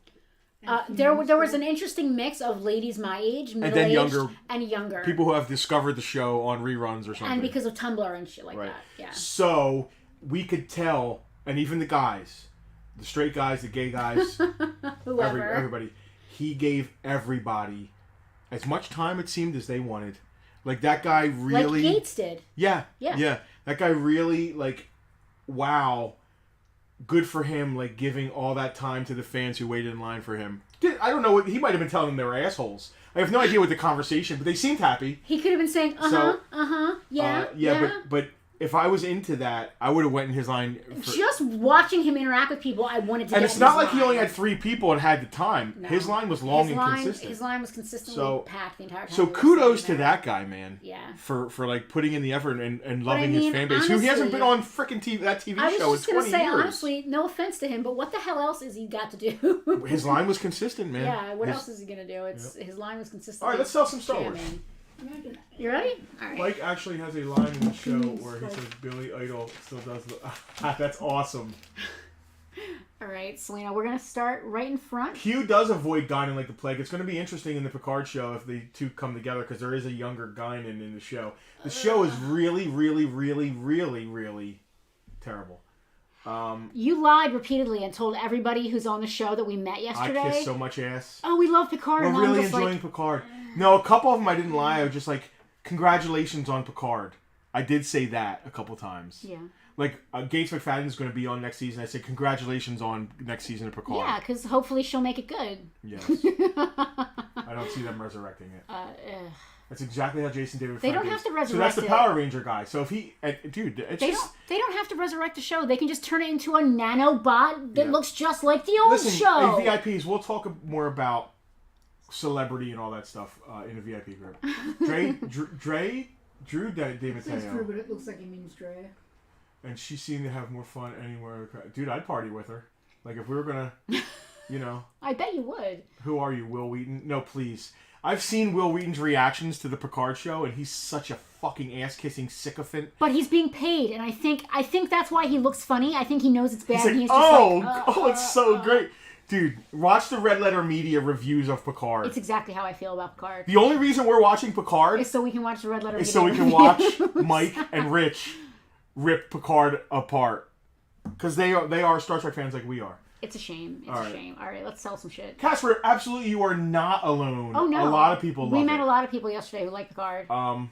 There was an interesting mix of ladies my age, middle-aged, and younger. People who have discovered the show on reruns or something. And because of Tumblr and shit like that. Yeah. So, we could tell, and even the guys, the straight guys, the gay guys, everybody, he gave everybody as much time, it seemed, as they wanted. Like, that guy really... Like Gates did. Yeah. That guy really, like, wow... Good for him, like, giving all that time to the fans who waited in line for him. I don't know what... He might have been telling them they were assholes. I have no idea what the conversation... But they seemed happy. He could have been saying, yeah. But if I was into that, I would have went in his line... Just watching him interact with people, I wanted to And get it's not like line. he only had 3 people and had the time. No. His line was long and consistent. His line was consistently packed the entire time. So kudos to that guy, man. Yeah. For like, putting in the effort and loving his fan base. Honestly, who he hasn't been on freaking that TV show in 20 years. I was just going to say, honestly, no offense to him, but what the hell else has he got to do? His line was consistent, man. Yeah, what else is he going to do? His line was consistent. All right, let's sell some Star Wars. You ready? All right. Mike actually has a line in the show where he says Billy Idol still does the... That's awesome. All right, Selena, we're going to start right in front. Q does avoid Guinan like the plague. It's going to be interesting in the Picard show if the two come together, because there is a younger Guinan in the show. The show is really, really, really, really, really terrible. You lied repeatedly and told everybody who's on the show that we met yesterday. I kissed so much ass. Oh, we love Picard. We're really enjoying Picard. No, a couple of them I didn't lie. I was just like, congratulations on Picard. I did say that a couple times. Yeah. Like, Gates McFadden's going to be on next season. I said, congratulations on next season of Picard. Yeah, because hopefully she'll make it good. Yes. I don't see them resurrecting it. That's exactly how Jason David They don't have to resurrect it. So that's the Power Ranger guy. So if he... Dude, it's they don't have to resurrect the show. They can just turn it into a nanobot that looks just like the old show. Hey, VIPs, we'll talk more about celebrity and all that stuff in the VIP group. Drew It says Drew, but it looks like he means Dre. And she seemed to have more fun anywhere. Dude, I'd party with her. Like, if we were gonna, I bet you would. Who are you, Will Wheaton? No, please. I've seen Will Wheaton's reactions to the Picard show, and he's such a fucking ass-kissing sycophant. But he's being paid, and I think that's why he looks funny. I think he knows it's bad. He's like, and he's just it's so great. Dude, watch the Red Letter Media reviews of Picard. It's exactly how I feel about Picard. The only reason we're watching Picard is so we can watch the Red Letter Media. Is so we can watch Mike and Rich rip Picard apart. Because they are Star Trek fans like we are. It's a shame. It's a shame. All right, let's sell some shit. Casper, absolutely, you are not alone. Oh, no. A lot of people love it. We met a lot of people yesterday who like Picard. I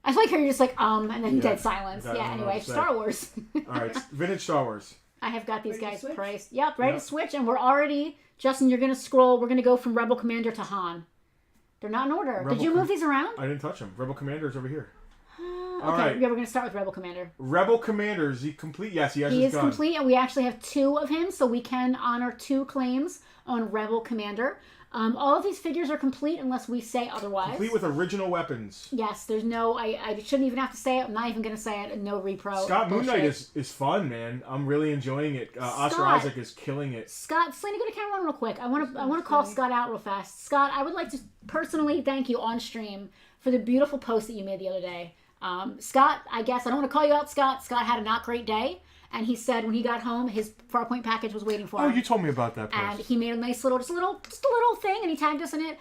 like how you're just like, and then dead silence. Yeah, anyway, Star Wars. All right, vintage Star Wars. I have got these guys priced. Yep, ready to switch, and we're already... Justin, you're going to scroll. We're going to go from Rebel Commander to Han. They're not in order. Did you move these around? I didn't touch them. Rebel Commander's over here. All right. Yeah, we're going to start with Rebel Commander. Rebel Commander, is he complete? Yes, he has his gun. He is complete, and we actually have 2 of him, so we can honor 2 claims on Rebel Commander. All of these figures are complete unless we say otherwise. Complete with original weapons. Yes, there's no... I shouldn't even have to say it. I'm not even going to say it. No repro. Scott Moon Knight is fun, man. I'm really enjoying it. Oscar Isaac is killing it. Scott, Selena, go to camera 1 real quick. I want to call Scott out real fast. Scott, I would like to personally thank you on stream for the beautiful post that you made the other day. Scott, I guess, I don't want to call you out, Scott. Scott had a not great day. And he said when he got home, his Farpoint package was waiting for him. Oh, you told me about that post. And he made a nice little, just a little thing, and he tagged us in it.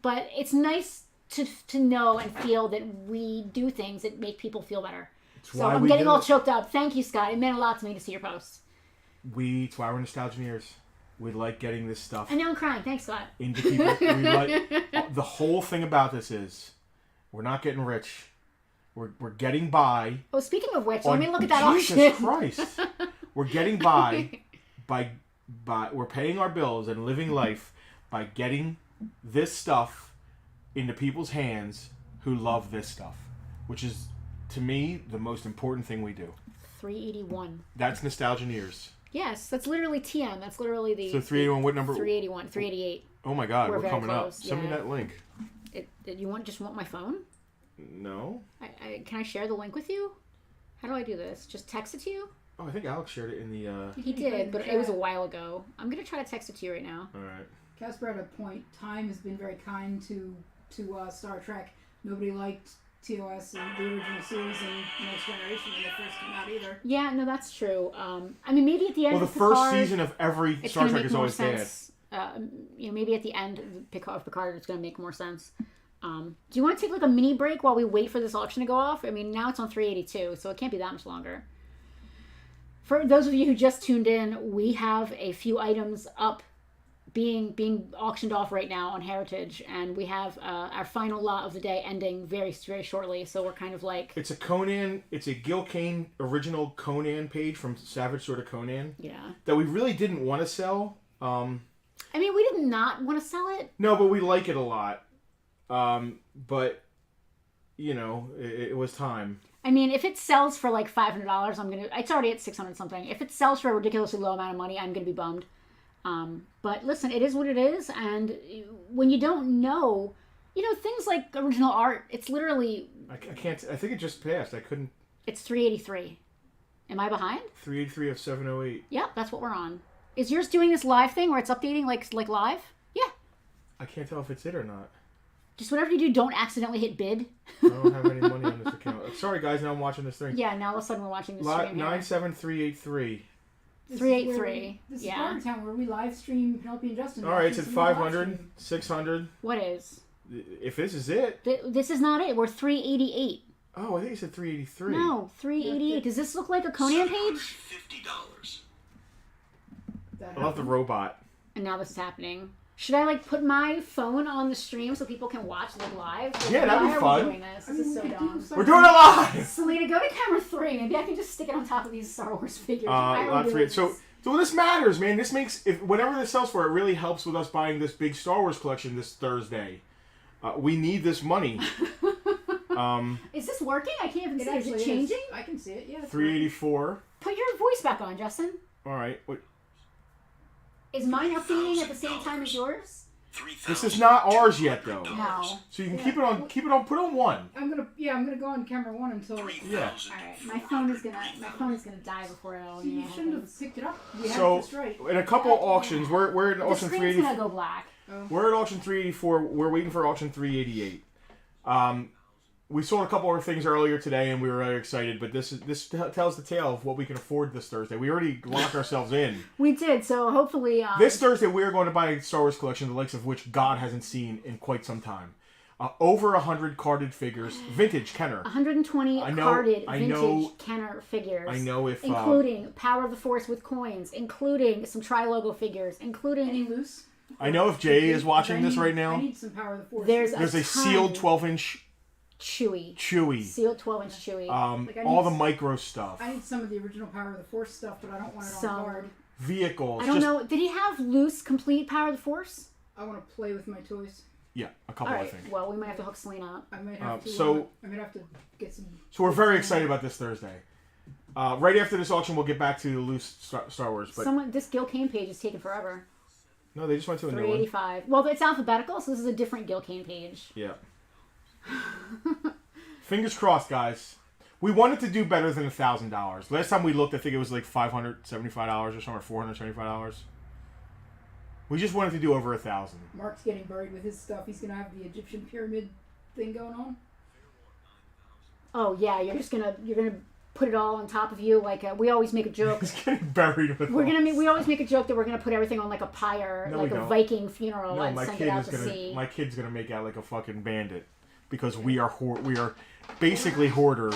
But it's nice to know and feel that we do things that make people feel better. So I'm getting all choked up. Thank you, Scott. It meant a lot to me to see your post. It's why we're Nostalgineers. We like getting this stuff. I know I'm crying. Thanks, Scott. Into people. The whole thing about this is we're not getting rich. We're getting by. Oh, speaking of which, let me look at that auction. Jesus Christ. We're getting by we're paying our bills and living life by getting this stuff into people's hands who love this stuff, which is, to me, the most important thing we do. 381. That's Nostalgineers. Yes, that's literally TM. That's literally the... So 381, what number? 381, 388. Oh my God, we're coming close. up. Send me that link. You want my phone? No. Can I share the link with you? How do I do this? Just text it to you? Oh, I think Alex shared it in the... He did, but it was a while ago. I'm going to try to text it to you right now. All right. Casper had a point. Time has been very kind to Star Trek. Nobody liked TOS and the original series and Next Generation when they first came out either. Yeah, no, that's true. I mean, maybe at the end of Picard... Well, the first season of every Star Trek is always bad. Maybe at the end of Picard it's going to make more sense. Do you want to take like a mini break while we wait for this auction to go off? I mean, now it's on 382, so it can't be that much longer. For those of you who just tuned in, we have a few items up being auctioned off right now on Heritage, and we have our final lot of the day ending very, very shortly, so we're kind of like... It's a Gil Kane original Conan page from Savage Sword of Conan. Yeah. That we really didn't want to sell. I mean, we did not want to sell it. No, but we like it a lot. But, it was time. I mean, if it sells for like $500, it's already at 600 something. If it sells for a ridiculously low amount of money, I'm going to be bummed. But listen, it is what it is. And when you don't know, things like original art, it's literally... I can't, I think it just passed. I couldn't... It's 383. Am I behind? 383 of 708. Yep, that's what we're on. Is yours doing this live thing where it's updating like live? Yeah. I can't tell if it's it or not. Just whatever you do, don't accidentally hit bid. I don't have any money on this account. Sorry, guys, now I'm watching this thing. Yeah, now all of a sudden we're watching this stream. 97383. 383. This is Bartertown, where we live stream Penelope and Justin. All right, it's at 500, 600. What is? If this is it. This is not it. We're 388. Oh, I think you said 383. No, 388. Does this look like a Conan page? $50. I love the robot. And now this is happening. Should I put my phone on the stream so people can watch live? Yeah, that'd be fun. Why are we doing this? This is so dumb. We're doing it live! Selena, go to camera 3. Maybe I can just stick it on top of these Star Wars figures. Lot 3. So this matters, man. This makes... whatever this sells for, it really helps with us buying this big Star Wars collection this Thursday. We need this money. Is this working? I can't even see it. Is it changing? I can see it, yeah. 384. Put your voice back on, Justin. All right. What? Is mine updating at the same time as yours? This is not ours yet, though. No. So you can keep it on. Put on 1. I'm gonna go on camera 1 until. Yeah. Alright, my phone is gonna die before it'll. See, you shouldn't have picked it up. We had So it just right. in a couple auctions, we're in The auction screen's 384. gonna go black. We're at auction 384. We're waiting for auction 388. We sold a couple of things earlier today, and we were really excited. But this tells the tale of what we can afford this Thursday. We already locked ourselves in. We did, so hopefully. This Thursday, we are going to buy a Star Wars collection, the likes of which God hasn't seen in quite some time. Over 100 carded figures, vintage Kenner. 120 carded vintage Kenner figures. I know if including Power of the Force with coins, including some Tri-Logo figures, including Any loose? I know if Jay is watching this right now. I need some Power of the Force. There's a sealed 12-inch Chewy. Sealed 12-inch Chewy. All the micro stuff. I need some of the original Power of the Force stuff, but I don't want it on card. Vehicles. I don't know. Did he have loose, complete Power of the Force? I want to play with my toys. Yeah, a couple, I think. Well, we might have to hook Selena up. I might have to. I'm gonna have to get some. So we're very excited about this Thursday. Right after this auction, we'll get back to the loose Star Wars. But This Gil Kane page is taking forever. No, they just went to a new one. 385. Well, it's alphabetical, so this is a different Gil Kane page. Yeah. Fingers crossed, guys. We wanted to do better than $1,000. Last time we looked, I think it was like $575 or something, or $475. We just wanted to do over 1,000. Mark's getting buried with his stuff. He's gonna have the Egyptian pyramid thing going on. Oh yeah, you're gonna put it all on top of you like we always make a joke. He's getting buried with. We always make a joke that we're gonna put everything on like a pyre, No, like a Viking funeral, and send it out to sea. My kid's gonna make out like a fucking bandit because we are basically hoarders.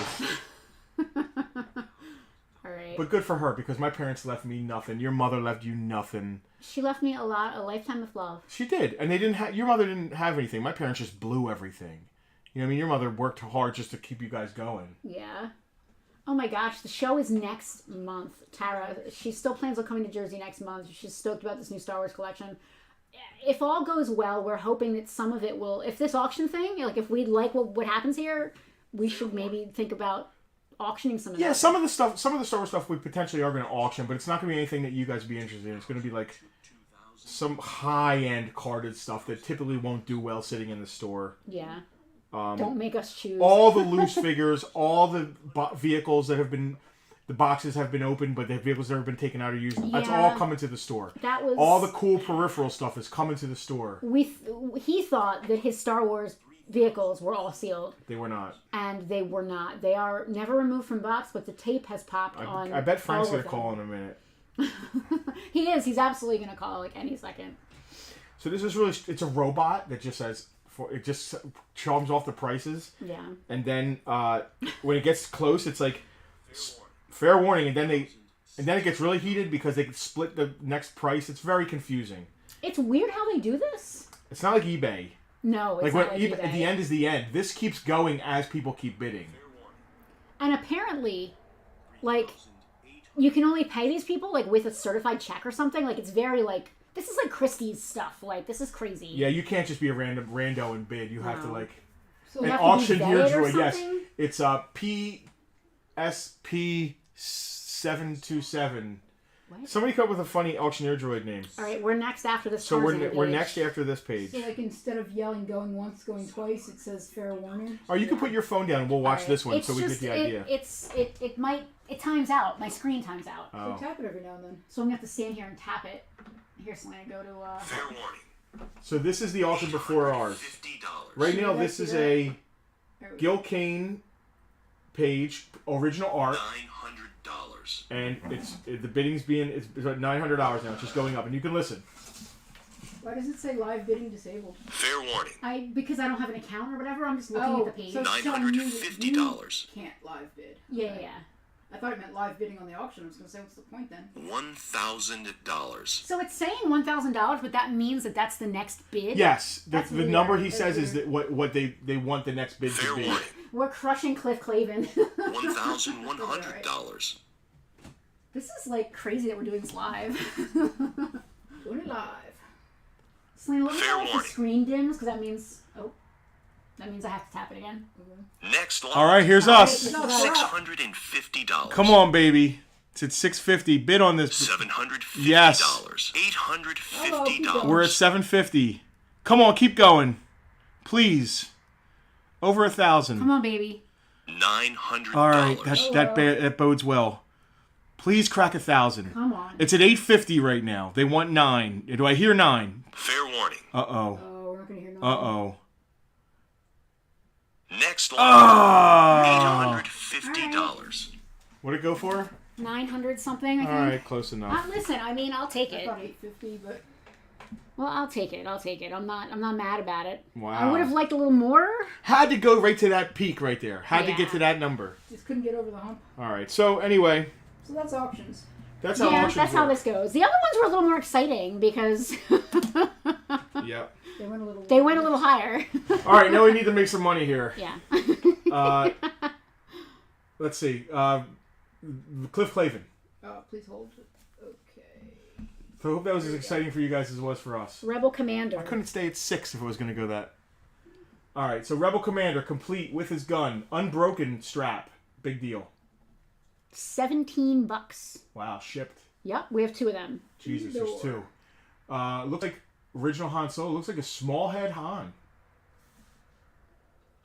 All right. But good for her because my parents left me nothing. Your mother left you nothing. She left me a lifetime of love. She did, and they didn't have. Your mother didn't have anything. My parents just blew everything. You know what I mean? Your mother worked hard just to keep you guys going. Yeah. Oh my gosh, the show is next month. Tara, she still plans on coming to Jersey next month. She's stoked about this new Star Wars collection. If all goes well, we're hoping that some of it will. If this auction thing, like if we like what happens here, we should maybe think about auctioning some of that. Yeah, some of the Star Wars stuff we potentially are going to auction, but it's not going to be anything that you guys would be interested in. It's going to be like some high-end carded stuff that typically won't do well sitting in the store. Yeah. Don't make us choose. All the loose figures, all the vehicles that have been, the boxes have been opened, but the vehicles that have been taken out or used. Yeah. That's all coming to the store. That was all the cool peripheral stuff is coming to the store. He thought that his Star Wars vehicles were all sealed. They were not. And they were not. They are never removed from box, but the tape has popped on. I bet Frank's going to call in a minute. He is. He's absolutely going to call like any second. So this is really, it's a robot that just says, it just charms off the prices. Yeah. And then when it gets close, it's like, fair warning, and then it gets really heated because they can split the next price. It's very confusing. It's weird how they do this. It's not like eBay. No, it's not like eBay. At the end is the end. This keeps going as people keep bidding. And apparently, like, you can only pay these people, like, with a certified check or something. Like, it's very, like, this is like Christie's stuff. Like, this is crazy. Yeah, you can't just be a rando and bid. You have to, like... So an auctioneer droid, yes. It's PSP727. What? Somebody come up with a funny auctioneer droid name. All right, we're next after this. So we're next after this page. So like instead of yelling going once, going twice, it says fair warning. Or you can put your phone down and we'll watch this one so we get the idea. It times out. My screen times out. Oh. So tap it every now and then. So I'm gonna have to stand here and tap it. Here, Selena, go to. Fair warning. So this is the auction before ours. $50. Right now, this is a Gil Kane page, original art. $900. And the bidding's it's at $900 now. It's just going up, and you can listen. Why does it say live bidding disabled? Fair warning. Because I don't have an account or whatever. I'm just looking at the page. So $950. Can't live bid. Yeah. I thought it meant live bidding on the auction. I was going to say, what's the point then? $1,000. So it's saying $1,000, but that means that that's the next bid? Yes. The number he says is that what they want the next bid to be. Warning. We're crushing Cliff Clavin. $1,100. This is like crazy that we're doing this live. Doing it live. Selena, let me know if the screen dims, because that means I have to tap it again. Next line. All right, here's us. $650. Come on, baby. It's at $650. Bid on this. $750. Yes. $850. We're at $750. Come on, keep going. Please. Over $1,000. Come on, baby. $900. All right, that bodes well. Please crack $1,000. Come on. It's at $850 right now. They want $9. Do I hear $9? Fair warning. Uh-oh. Oh, we're not going to hear nothing. Uh-oh. Next line. Oh! $850. What'd it go for? 900 something, I think. All right, close enough. Listen, I mean, I'll take I it. thought 850, but Well, I'll take it. I'm not mad about it. Wow. I would have liked a little more. Had to go right to that peak right there. Had to Yeah. get to that number. just couldn't get over the hump. All right. So anyway, So that's auctions. that's how Yeah, auctions that's how work. this goes. The other ones were a little more exciting because Yep. They went a little higher. All right. Now we need to make some money here. Yeah. Let's see. Cliff Clavin. Oh, please hold. Okay. So I hope that was as exciting for you guys as it was for us. Rebel Commander. I couldn't stay at 6 if it was going to go that. All right. So Rebel Commander complete with his gun, unbroken strap. Big deal. $17. Wow. Shipped. Yep, we have 2 of them. Jesus, there's 2. Looks like original Han Solo. Looks like a small head Han.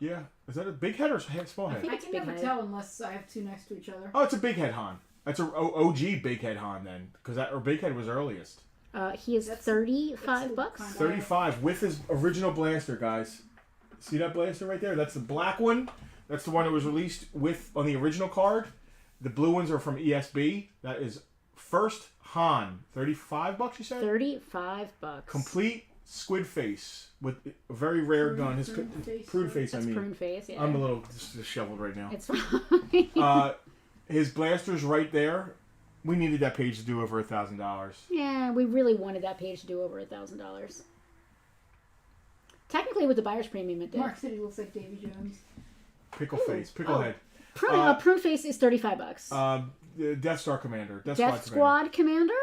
Yeah. Is that a big head or a small head? I It's can big never head. tell unless I have 2 next to each other. Oh, it's a big head Han. That's a OG big head Han then, because that or big head was earliest. He is That's- $35. that's kind of- 35 with his original blaster, guys. See that blaster right there? That's the black one. That's the one that was released with on the original card. The blue ones are from ESB. That is first Han. $35, you said? $35. Complete squid face with a very rare gun. His Prune face. prune face, That's I mean. prune face, yeah. I'm a little disheveled right now. It's fine. His blaster's right there. We needed that page to do over $1,000. Yeah, we really wanted that page to do over $1,000. Technically, with the buyer's premium, it did. Mark said he looks like Davy Jones. Pickle face, pickle head. Prune face is $35. The Death Star Commander. Death Squad Commander,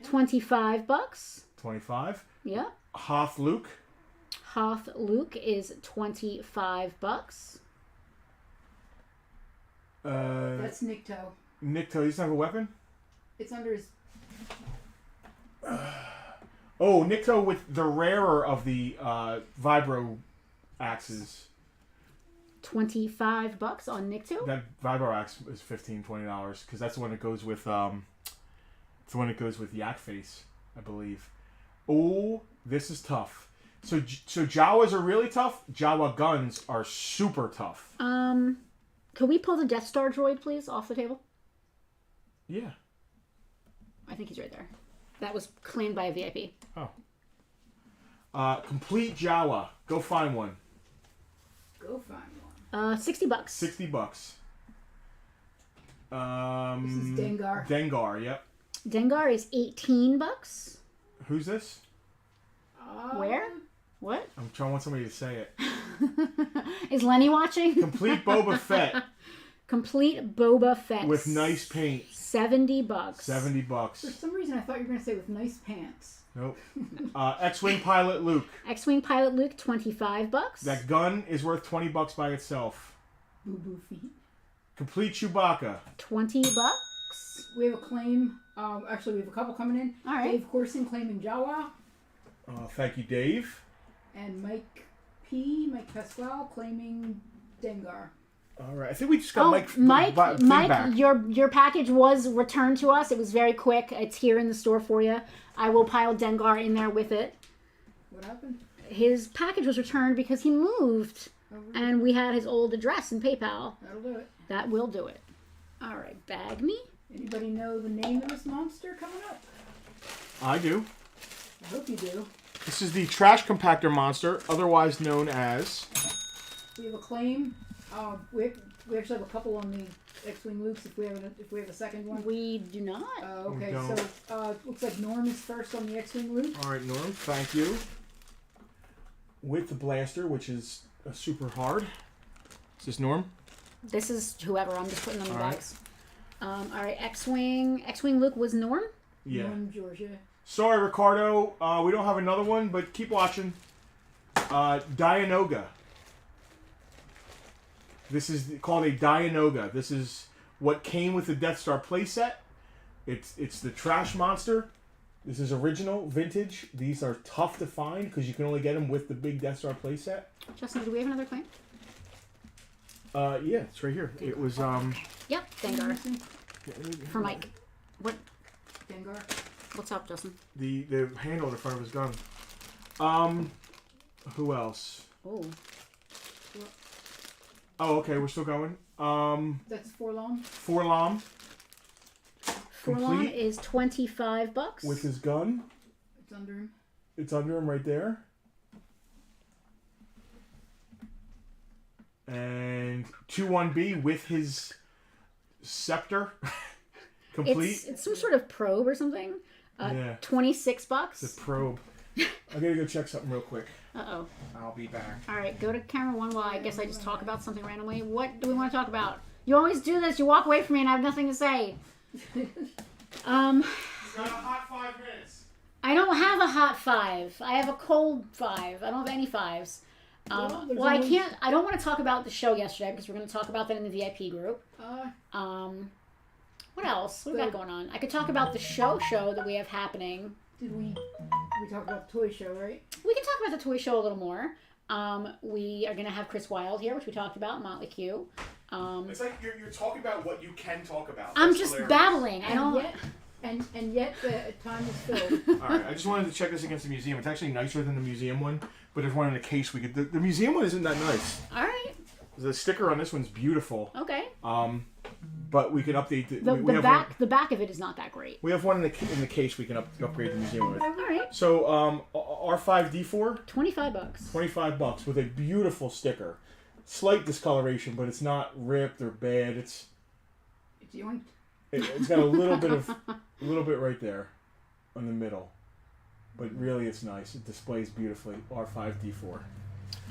$25. 25. Yeah. Hoth Luke. Hoth Luke is $25. That's Nikto. Nick, he doesn't have a weapon? It's under his. Oh, Nikto with the rarer of the vibro axes. $25 on Nikto. That vibro axe is $15-$20 because that's the one that goes with it's the one that goes with Yak Face, I believe. Oh, this is tough. So Jawas are really tough. Jawa guns are super tough. Can we pull the Death Star droid, please, off the table? Yeah. I think he's right there. That was claimed by a VIP. Oh. Complete Jawa. Go find one. Go find one. $60. $60. This is Dengar. Dengar, yep. Dengar is $18. Who's this? Where? What? I'm trying to want somebody to say it. Is Lenny watching? Complete Boba Fett Complete Boba Fett. with nice paint. $70. $70. For some reason, I thought you were going to say with nice pants. Nope. X-Wing Pilot Luke. X-Wing Pilot Luke, $25. That gun is worth $20 by itself. Boo boo feet. Complete Chewbacca. $20. We have a claim. Actually, we have a couple coming in. All right. Dave Corson claiming Jawa. Thank you, Dave. And Mike Pasquale claiming Dengar. All right. I think we just got Mike. Mike, back. your package was returned to us. It was very quick. It's here in the store for you. I will pile Dengar in there with it. What happened? His package was returned because he moved, Oh, really? and we had his old address in PayPal. That'll do it. That will do it. All right, bag me. Anybody know the name of this monster coming up? I do. I hope you do. This is the Trash Compactor Monster, otherwise known as... We have a claim. We actually have a couple on the X-Wing Lukes if we have a second one. We do not. Okay, We don't. so looks like Norm is first on the X-Wing Luke. All right, Norm, thank you. With the blaster, which is super hard. Is this Norm? This is whoever. I'm just putting them in All right. bags. All right, X-Wing Luke was Norm. Yeah. Norm, Georgia. Sorry, Ricardo. We don't have another one, but keep watching. Dianoga. This is called a Dianoga. This is what came with the Death Star playset. It's the Trash Monster. This is original, vintage. These are tough to find because you can only get them with the big Death Star playset. Justin, do we have another claim? Yeah, it's right here. It was Yep, Dengar. For Mike. What? Dengar. What's up, Justin? The handle in the front of his gun. Who else? Oh. Oh, okay, we're still going. That's Forlom. Forlom. Forlom Complete. is $25. With his gun. It's under him. It's under him right there. And 2-1B with his scepter. Complete. It's some sort of probe or something. Yeah. $26. The probe. I gotta go check something real quick. Uh-oh. I'll be back. All right, go to camera 1 while I guess I just talk about something randomly. What do we want to talk about? You always do this. You walk away from me and I have nothing to say. He's got a hot 5 minutes. I don't have a hot 5. I have a cold 5. I don't have any 5s. Well, I can't. I don't want to talk about the show yesterday because we're going to talk about that in the VIP group. What else? What we got going on? I could talk about the show that we have happening. Did we talked about the toy show, right? We can talk about the toy show a little more. We are going to have Chris Wilde here, which we talked about, Motley Q. It's like you're talking about what you can talk about. I'm That's just hilarious. babbling. I don't. And yet the time is filled. All right, I just wanted to check this against the museum. It's actually nicer than the museum one, but there's one in a case we could. The museum one isn't that nice. All right. The sticker on this one's beautiful. Okay. But we can update the back of it is not that great. We have one in the case we can upgrade the museum with. All right. So R5D4. $25. $25 with a beautiful sticker. Slight discoloration, but it's not ripped or bad. It's yoinked. It's got a little bit right there, in the middle, but really it's nice. It displays beautifully. R5D4.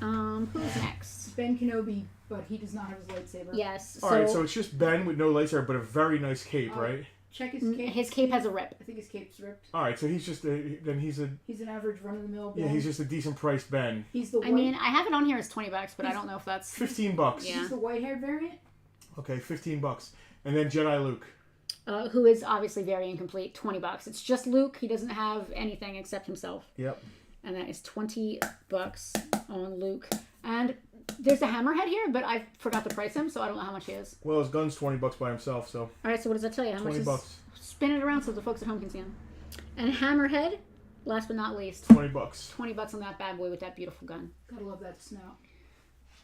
Who's next? Ben Kenobi, but he does not have his lightsaber. Yes. All right, so it's just Ben with no lightsaber, but a very nice cape, right? Check his cape. His cape has a rip. I think his cape's ripped. All right, so he's just he's an average run-of-the-mill Ben. Yeah, he's just a decent priced Ben. He's the white... I mean, I have it on here as $20, but I don't know if that's $15. Yeah. He's the white-haired variant. Okay, $15, and then Jedi Luke. Who is obviously very incomplete. $20. It's just Luke. He doesn't have anything except himself. Yep. And that is $20 on Luke. And there's a hammerhead here, but I forgot to price him, so I don't know how much he is. Well, his gun's $20 by himself, so. All right, so what does that tell you? How much is? $20. Spin it around so the folks at home can see him. And hammerhead, last but not least. $20. $20 on that bad boy with that beautiful gun. Gotta love that snout.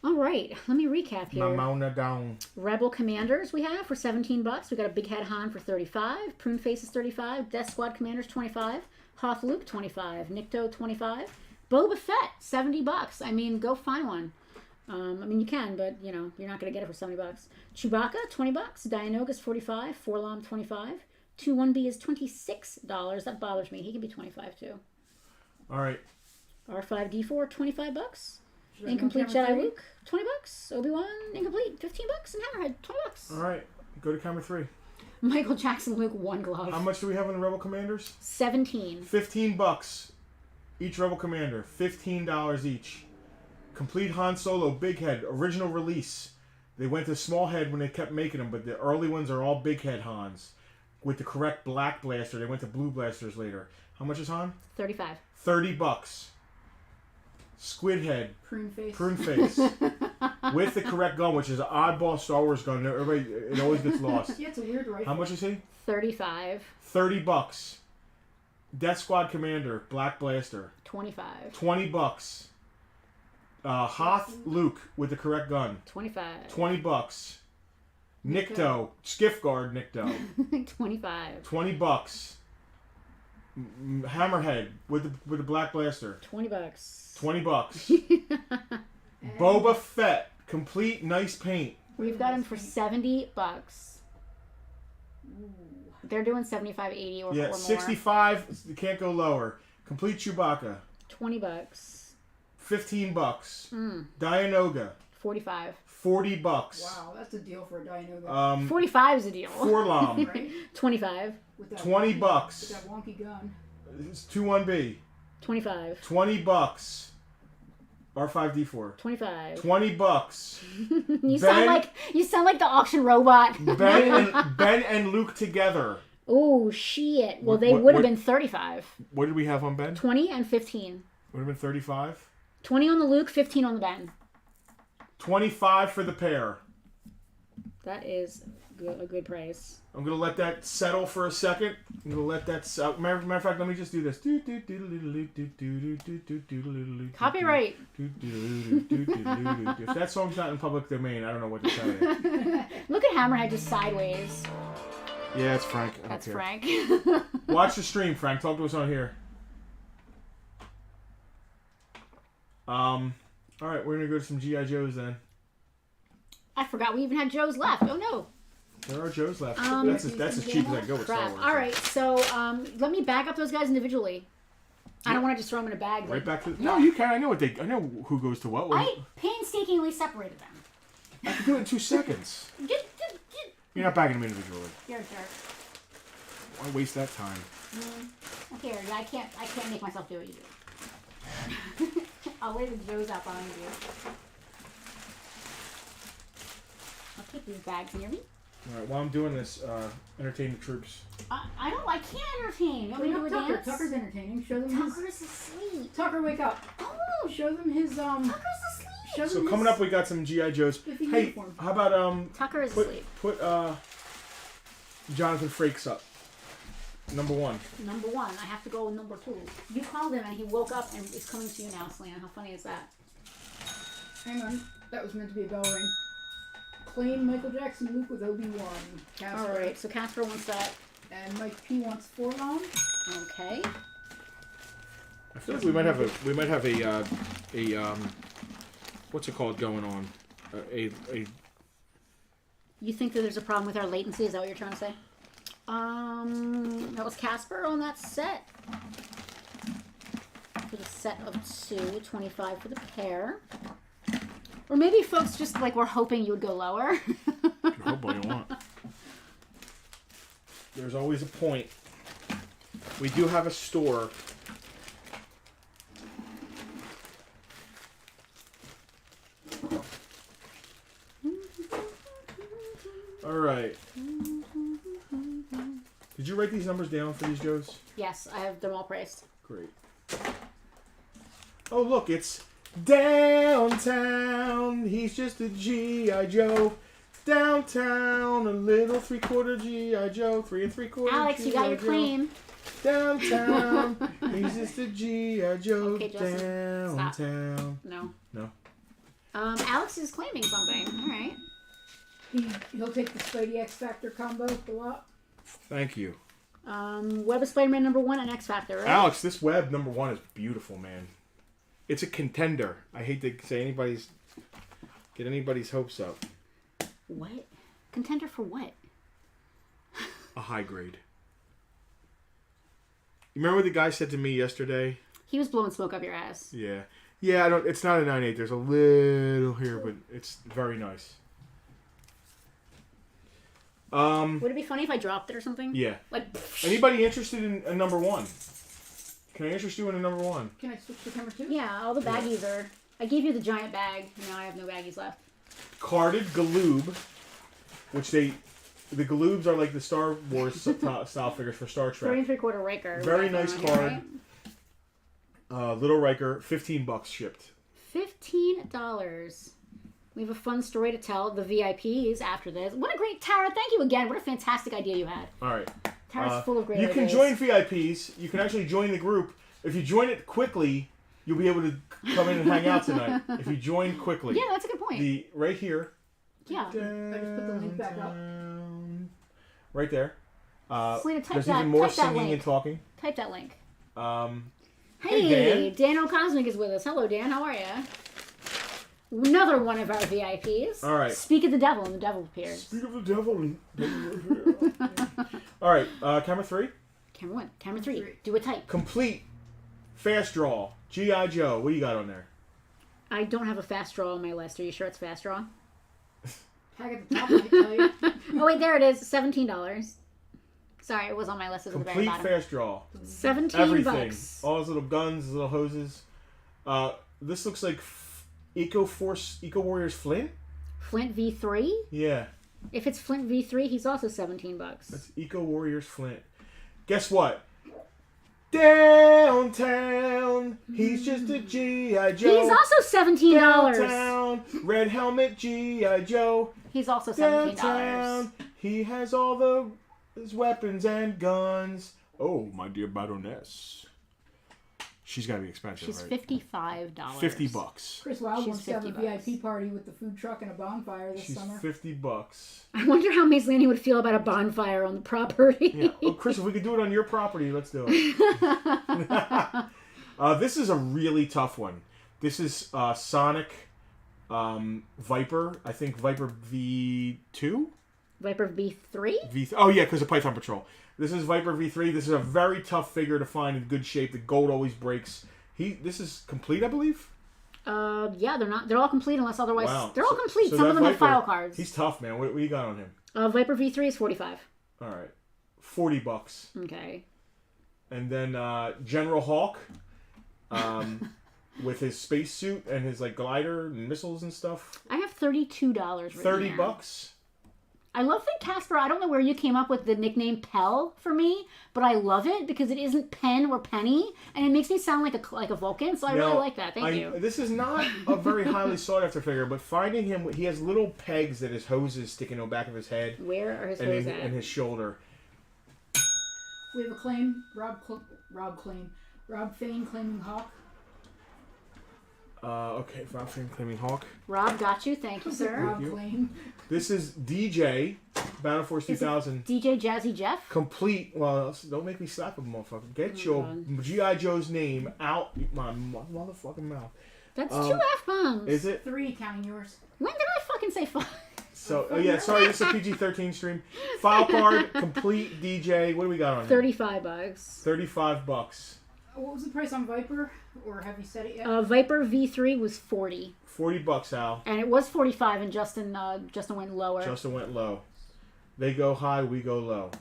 All right, let me recap here. Mamona down. Rebel Commanders we have for $17. We got a Big Head Han for $35. Prune Faces $35. Death Squad Commanders $25. Hoth Luke $25. Nikto $25. Boba Fett $70. I mean, go find one. I mean, you can, but you know you're not gonna get it for $70. Chewbacca $20. Dianoga's $45. Forlom $25. 2-1B is $26. That bothers me. He could be $25 too. All right. R5D4 $25. Incomplete Jedi Luke, $20. Obi-Wan, incomplete, $15. And Hammerhead, $20. All right. Go to camera 3. Michael Jackson Luke, 1 glove. How much do we have on the Rebel Commanders? 17. $15. Each Rebel Commander. $15 each. Complete Han Solo, big head, original release. They went to small head when they kept making them, but the early ones are all big head Hans. With the correct black blaster. They went to blue blasters later. How much is Han? 35. $30. Squid head. Prune face. Prune face. With the correct gun, which is an oddball Star Wars gun. Everybody, it always gets lost. Yeah, it's a weird rifle. How much is he? 35. $30. Death Squad Commander, black blaster. 25. $20. Hoth Luke with the correct gun. 25. $20. Nikto, Skiff Guard Nikto. 25. $20. Hammerhead with the black blaster. $20. $20. Boba Fett, complete nice paint. We've got him for $70. They're doing 75, 80 or Yeah, more. 65. You can't go lower. Complete Chewbacca. $20. $15. Dianoga. 45. $40. Wow, that's a deal for a Dianoga. 45 is a deal. Forlom. Right? 25. With that $20. With that wonky gun. It's 2-1B. 25. $20. R5D4. 25. $20. You sound like the auction robot. Ben and Luke together. Oh, shit. Well, What- they what- would have what- been 35. What did we have on Ben? 20 and 15. Would have been 35. 20 on the Luke, 15 on the Ben. 25 for the pair. That is a good price. I'm gonna let that settle for a second. I'm gonna let that. Matter of fact, let me just do this. Copyright. If that song's not in public domain, I don't know what to tell you. Look at Hammerhead just sideways. Yeah, it's Frank. I don't That's care. Frank. Watch the stream, Frank. Talk to us on here. All right, we're gonna go to some GI Joes then. I forgot we even had Joes left. Oh no. There are Joes left. That's as cheap as I go with Star Crap. Wars. All right, so let me bag up those guys individually. I don't want to just throw them in a bag. Right back to no, you can. I know who goes to what. I painstakingly separated them. I can do it in 2 seconds. You're not bagging them individually. You're a jerk. Why waste that time? Here, I can't make myself do what you do. I'll lay the Joes out behind you. I'll take these bags near me. All right, while I'm doing this, entertain the troops. I can't entertain. You want me to do a Tucker. dance? Tucker's entertaining. Show them Tucker's asleep. Tucker, wake up. Oh, Show them his Tucker's asleep. Show So them coming his up, we got some GI Joes. spiffy Hey, uniform. how about Tucker is put asleep. Jonathan Frakes up. Number 1. Number 1. I have to go with number 2. You called him and he woke up and is coming to you now, Selena. How funny is that? Hang on. That was meant to be a bell ring. Claim Michael Jackson Luke with Obi-Wan. Casper. All right. So Casper wants that. And Mike P wants 4 on. Okay. I feel like we might have a what's it called going on? A You think that there's a problem with our latency? Is that what you're trying to say? That was Casper on that set. For the set of 2, 25 for the pair. Or maybe folks just like were hoping you would go lower. hope what you want. There's always a point. We do have a store. All right. Did you write these numbers down for these Joes? Yes, I have them all priced. Great. Oh, look, it's downtown. He's just a G.I. Joe. Downtown, a little 3/4 G.I. Joe. 3 3/4. Alex, you got your claim. Downtown. He's just a G.I. Joe. Okay, Joseph, Downtown. No. No. Alex is claiming something. All right. He'll take the Spidey X Factor combo for what? Thank you. Web of Spider-Man number 1 and X Factor, right? Alex, this web number 1 is beautiful, man. It's a contender. I hate to say get anybody's hopes up. What? Contender for what? A high grade. You remember what the guy said to me yesterday? He was blowing smoke up your ass. Yeah. Yeah, I don't. It's not a 9.8. There's a little here, but it's very nice. Would it be funny if I dropped it or something? Yeah. Like. Anybody interested in a number 1? Can I interest you in a number 1? Can I switch to camera 2? Yeah, all the baggies are. I gave you the giant bag. Now I have no baggies left. Carded Galoob, which the Galoobs are like the Star Wars style figures for Star Trek. 3 3/4 Riker. Very nice on here, card. right? Little Riker, $15 shipped. $15. We have a fun story to tell the VIPs after this. What a great Tara! Thank you again. What a fantastic idea you had. All right. Tara's full of great You can ideas. join VIPs. You can actually join the group. If you join it quickly, you'll be able to come in and hang out tonight. If you join quickly. Yeah, that's a good point. Right here. Yeah. I just put the link back up. Right there. Selena, type there's that. even more Type that singing link. and talking. Type that link. Hey, Hey, Dan. Dan O'Cosmic is with us. Hello, Dan. How are you? Another one of our VIPs. All right. Speak of the devil, and the devil appears. Speak of the devil. All right. Camera 3. Camera 1. Camera 3. Do a type. Complete. Fast draw. G.I. Joe. What do you got on there? I don't have a fast draw on my list. Are you sure it's fast draw? Tag at the top, I can tell you. Oh, wait, there it is. $17. Sorry, it was on my list at the very Complete bottom. fast draw. 17 Everything. bucks. All those little guns, those little hoses. This looks like Eco Warriors Flint. Flint V3. Yeah. If it's Flint V3, he's also $17. That's Eco Warriors Flint. Guess what? Downtown, he's just a G.I. Joe. He's also $17. Downtown, red helmet G.I. Joe. He's also $17. Downtown, he has all his weapons and guns. Oh, my dear Baroness. She's got to be expensive, She's right? $55. $50. Chris Wilde She's wants to have a $50. VIP party with the food truck and a bonfire this She's summer. $50. I wonder how Mace Laney would feel about a bonfire on the property. Yeah. Oh, Chris, if we could do it on your property, let's do it. This is a really tough one. This is Sonic Viper. I think Viper V2? Viper V3? Oh, yeah, because of Python Patrol. This is Viper V3. This is a very tough figure to find in good shape. The gold always breaks. This is complete, I believe? Yeah, they're not. They're all complete unless otherwise. Wow. They're all complete. So Some of them that have file cards. He's tough, man. What you got on him? Viper V3 is $45. All right. $40. Okay. And then General Hawk with his spacesuit and his like glider and missiles and stuff. I have $32 written there. $30. I love that Casper. I don't know where you came up with the nickname Pell for me, but I love it because it isn't Pen or Penny, and it makes me sound like a Vulcan. So I really like that. Thank you. This is not a very highly sought after figure, but finding him, he has little pegs that his hoses sticking on the back of his head. Where are his and hose at? and his shoulder. We have a claim. Rob Fane claiming Hawk. Okay, Rob Fane claiming Hawk. Rob got you. Thank you, sir. Rob claim. This is DJ, Battle Force 2000. DJ Jazzy Jeff? Complete. Well, don't make me slap a motherfucker. Get your G.I. Joe's name out my motherfucking mouth. That's 2 F-bombs. Is it? 3 counting yours. When did I fucking say 5? So, yeah, sorry, this is a PG-13 stream. File card, complete DJ. What do we got on here? $35. $35. What was the price on Viper? Or have you said it yet? Viper V3 was $40. $40, Al. And it was $45, and Justin went lower. Justin went low. They go high, we go low.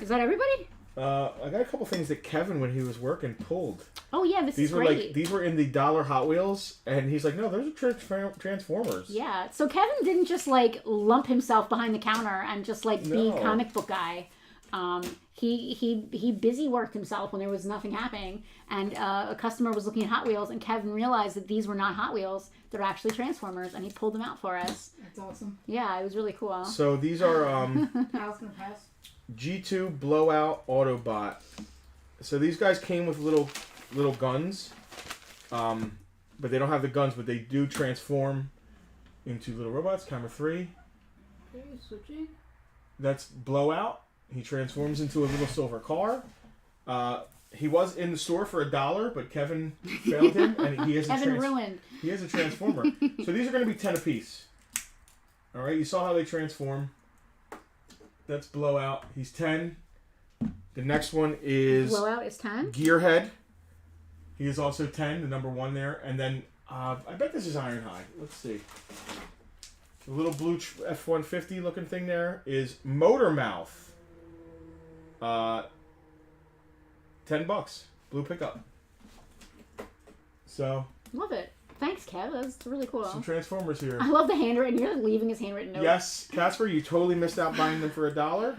Is that everybody? I got a couple things that Kevin, when he was working, pulled. Oh yeah, These is were great. these were in the dollar Hot Wheels, and he's like, no, those are Transformers. Yeah, so Kevin didn't just like lump himself behind the counter and just like be comic book guy. He busy worked himself when there was nothing happening, and a customer was looking at Hot Wheels, and Kevin realized that these were not Hot Wheels; they're actually Transformers, and he pulled them out for us. That's awesome. Yeah, it was really cool. So these are Al's gonna pass. G2 Blowout Autobot. So these guys came with little guns, but they don't have the guns, but they do transform into little robots. Camera 3. Okay, switching. That's Blowout. He transforms into a little silver car. He was in the store for $1, but Kevin failed him, and he has ruined. He has a transformer. So these are going to be 10 apiece. All right, you saw how they transform. That's Blowout. He's 10. The next one is Blowout is 10. Gearhead. He is also 10, the number 1 there. And then I bet this is Ironhide. Let's see. The little blue F-150 looking thing there is Motormouth. $10. Blue pickup. So. Love it. Thanks, Kev. That's really cool. Some Transformers here. I love the handwritten. You're leaving his handwritten note. Yes, Casper, you totally missed out buying them for $1.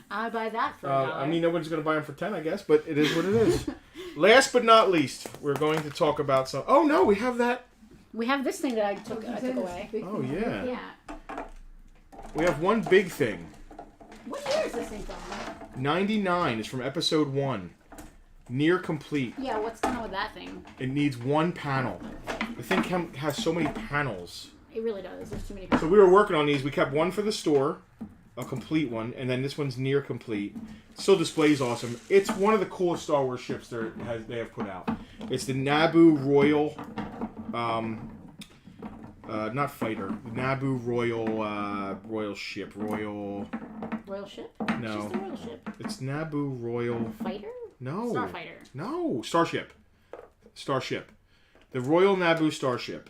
I buy that for $1. I mean, nobody's going to buy them for 10, I guess, but it is what it is. Last but not least, we're going to talk about some. Oh no, we have that. We have this thing that I took away. Oh yeah. Yeah. We have one big thing. What year is this thing from? 99 is from episode 1. Near complete. Yeah, what's going on with that thing? It needs 1 panel. The thing has so many panels. It really does. There's too many. So we were working on these. We kept one for the store, a complete one, and then this one's near complete. Still displays awesome. It's one of the coolest Star Wars ships they have put out. It's the Naboo Royal, not fighter, the Naboo Royal ship. Royal ship? No. It's just the Royal ship. It's Naboo Royal. Fighter? No. Starfighter. No. Starship. The Royal Naboo Starship.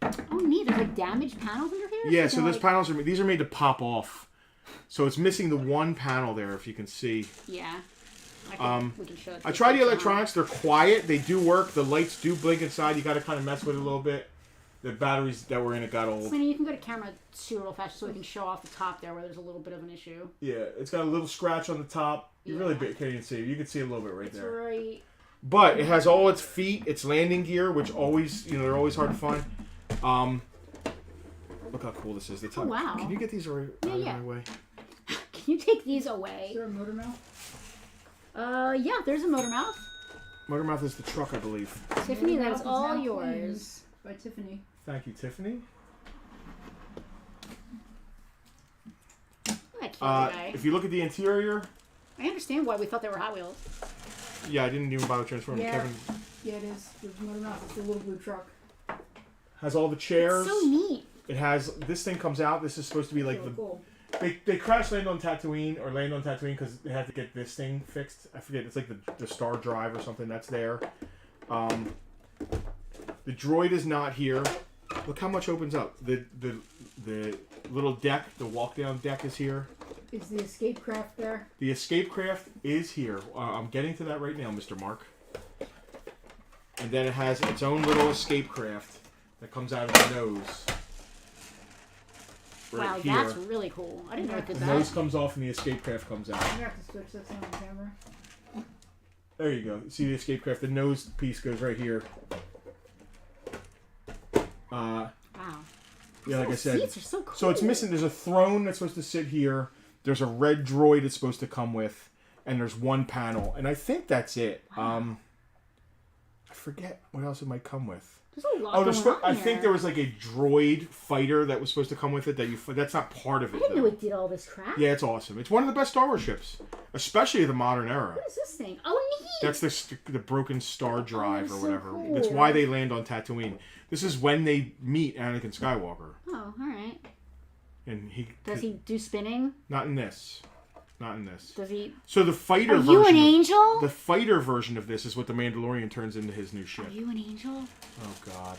Oh, neat. There's like damaged panels under here? Yeah, so those panels these are made to pop off. So it's missing the 1 panel there, if you can see. Yeah. We can show it. I tried the electronics. They're quiet. They do work. The lights do blink inside. You got to kind of mess with it a little bit. The batteries that were in it got old. I mean, you can go to camera 2 real fast so we can show off the top there where there's a little bit of an issue. Yeah, it's got a little scratch on the top. You really can't even see it. You can see a little bit right there. Right. But it has all its feet, its landing gear, which always, they're always hard to find. Look how cool this is. The top. Oh, wow. Can you get these out of my way? Can you take these away? Is there a motor mouth? Yeah, there's a motor mouth. Motor mouth is the truck, I believe. Tiffany, Motor that's Mouth is all now yours. claimed by Tiffany. Thank you, Tiffany. That guy. If you look at the interior, I understand why we thought they were Hot Wheels. yeah, I didn't even bother transforming. Yeah. Kevin Yeah, it is. There's a motor mouth. It's the little blue truck. has all the chairs. So neat. It has, this thing comes out. This is supposed to be like Really cool. They crash land on Tatooine because they have to get this thing fixed. I forget. It's like the Star Drive or something that's there. The droid is not here. Look how much opens up. The little deck, the walk down deck is here. Is the escape craft there? The escape craft is here. I'm getting to that right now, Mr. Mark. And then it has its own little escape craft that comes out of the nose. Right Wow, here. that's really cool. I didn't know it did The that. nose comes off and the escape craft comes out. You have to switch this on camera. There you go. See the escape craft? The nose piece goes right here. Wow. Yeah, like I said. Seats are so cool. So it's missing. There's a throne that's supposed to sit here. There's a red droid it's supposed to come with, and there's one panel. And I think that's it. Wow. I forget what else it might come with. There's a lot going on I here. think there was like a droid fighter that was supposed to come with it. That's not part of I it. didn't though. know it did all this crap. Yeah, it's awesome. It's one of the best Star Wars ships, especially of the modern era. What is this thing? Oh, neat. That's the broken Star Drive or so whatever. cool. That's why they land on Tatooine. This is when they meet Anakin Skywalker, Oh, all right. and Does he do spinning? Not in this. Not in this. Does he? So the fighter Are version. you an angel? The fighter version of this is what the Mandalorian turns into his new ship. Are you an angel? Oh God.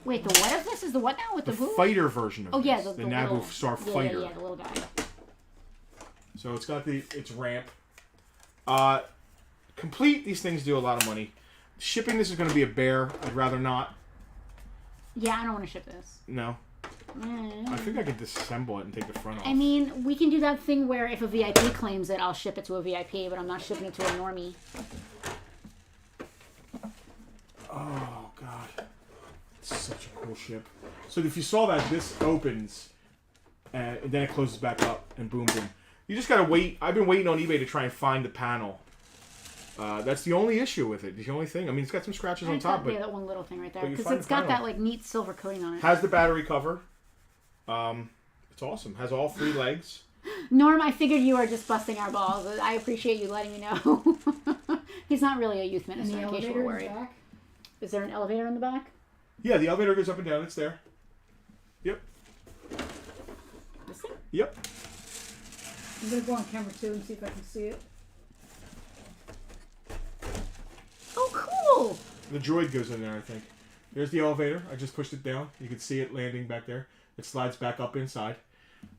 Wait, the what of this is the what now with the The who? fighter version of Oh this. yeah, the the Naboo little, Star yeah, Fighter. Yeah, the little guy. So it's got its ramp. Complete. These things do a lot of money. Shipping this is going to be a bear. I'd rather not. Yeah, I don't want to ship this. No. I think I could disassemble it and take the front off. I mean, we can do that thing where if a VIP claims it, I'll ship it to a VIP, but I'm not shipping it to a normie. Oh God. It's such a cool ship. So if you saw that, this opens, and then it closes back up, and boom, boom. You just gotta wait. I've been waiting on eBay to try and find the panel. That's the only issue with it. The only thing. I mean, it's got some scratches on top, but yeah, that one little thing right there, but you because find it's the got panel. that like neat silver coating on it. has the battery cover. It's awesome. Has all 3 legs. Norm, I figured you were just busting our balls. I appreciate you letting me know. He's not really a youth And minister, the in case you elevator were in the worried. back. Is there an elevator in the back? Yeah, the elevator goes up and down. It's there. Yep. This thing? Yep. I'm gonna go on camera 2 and see if I can see it. Oh, cool! The droid goes in there, I think. There's the elevator. I just pushed it down. You can see it landing back there. It slides back up inside.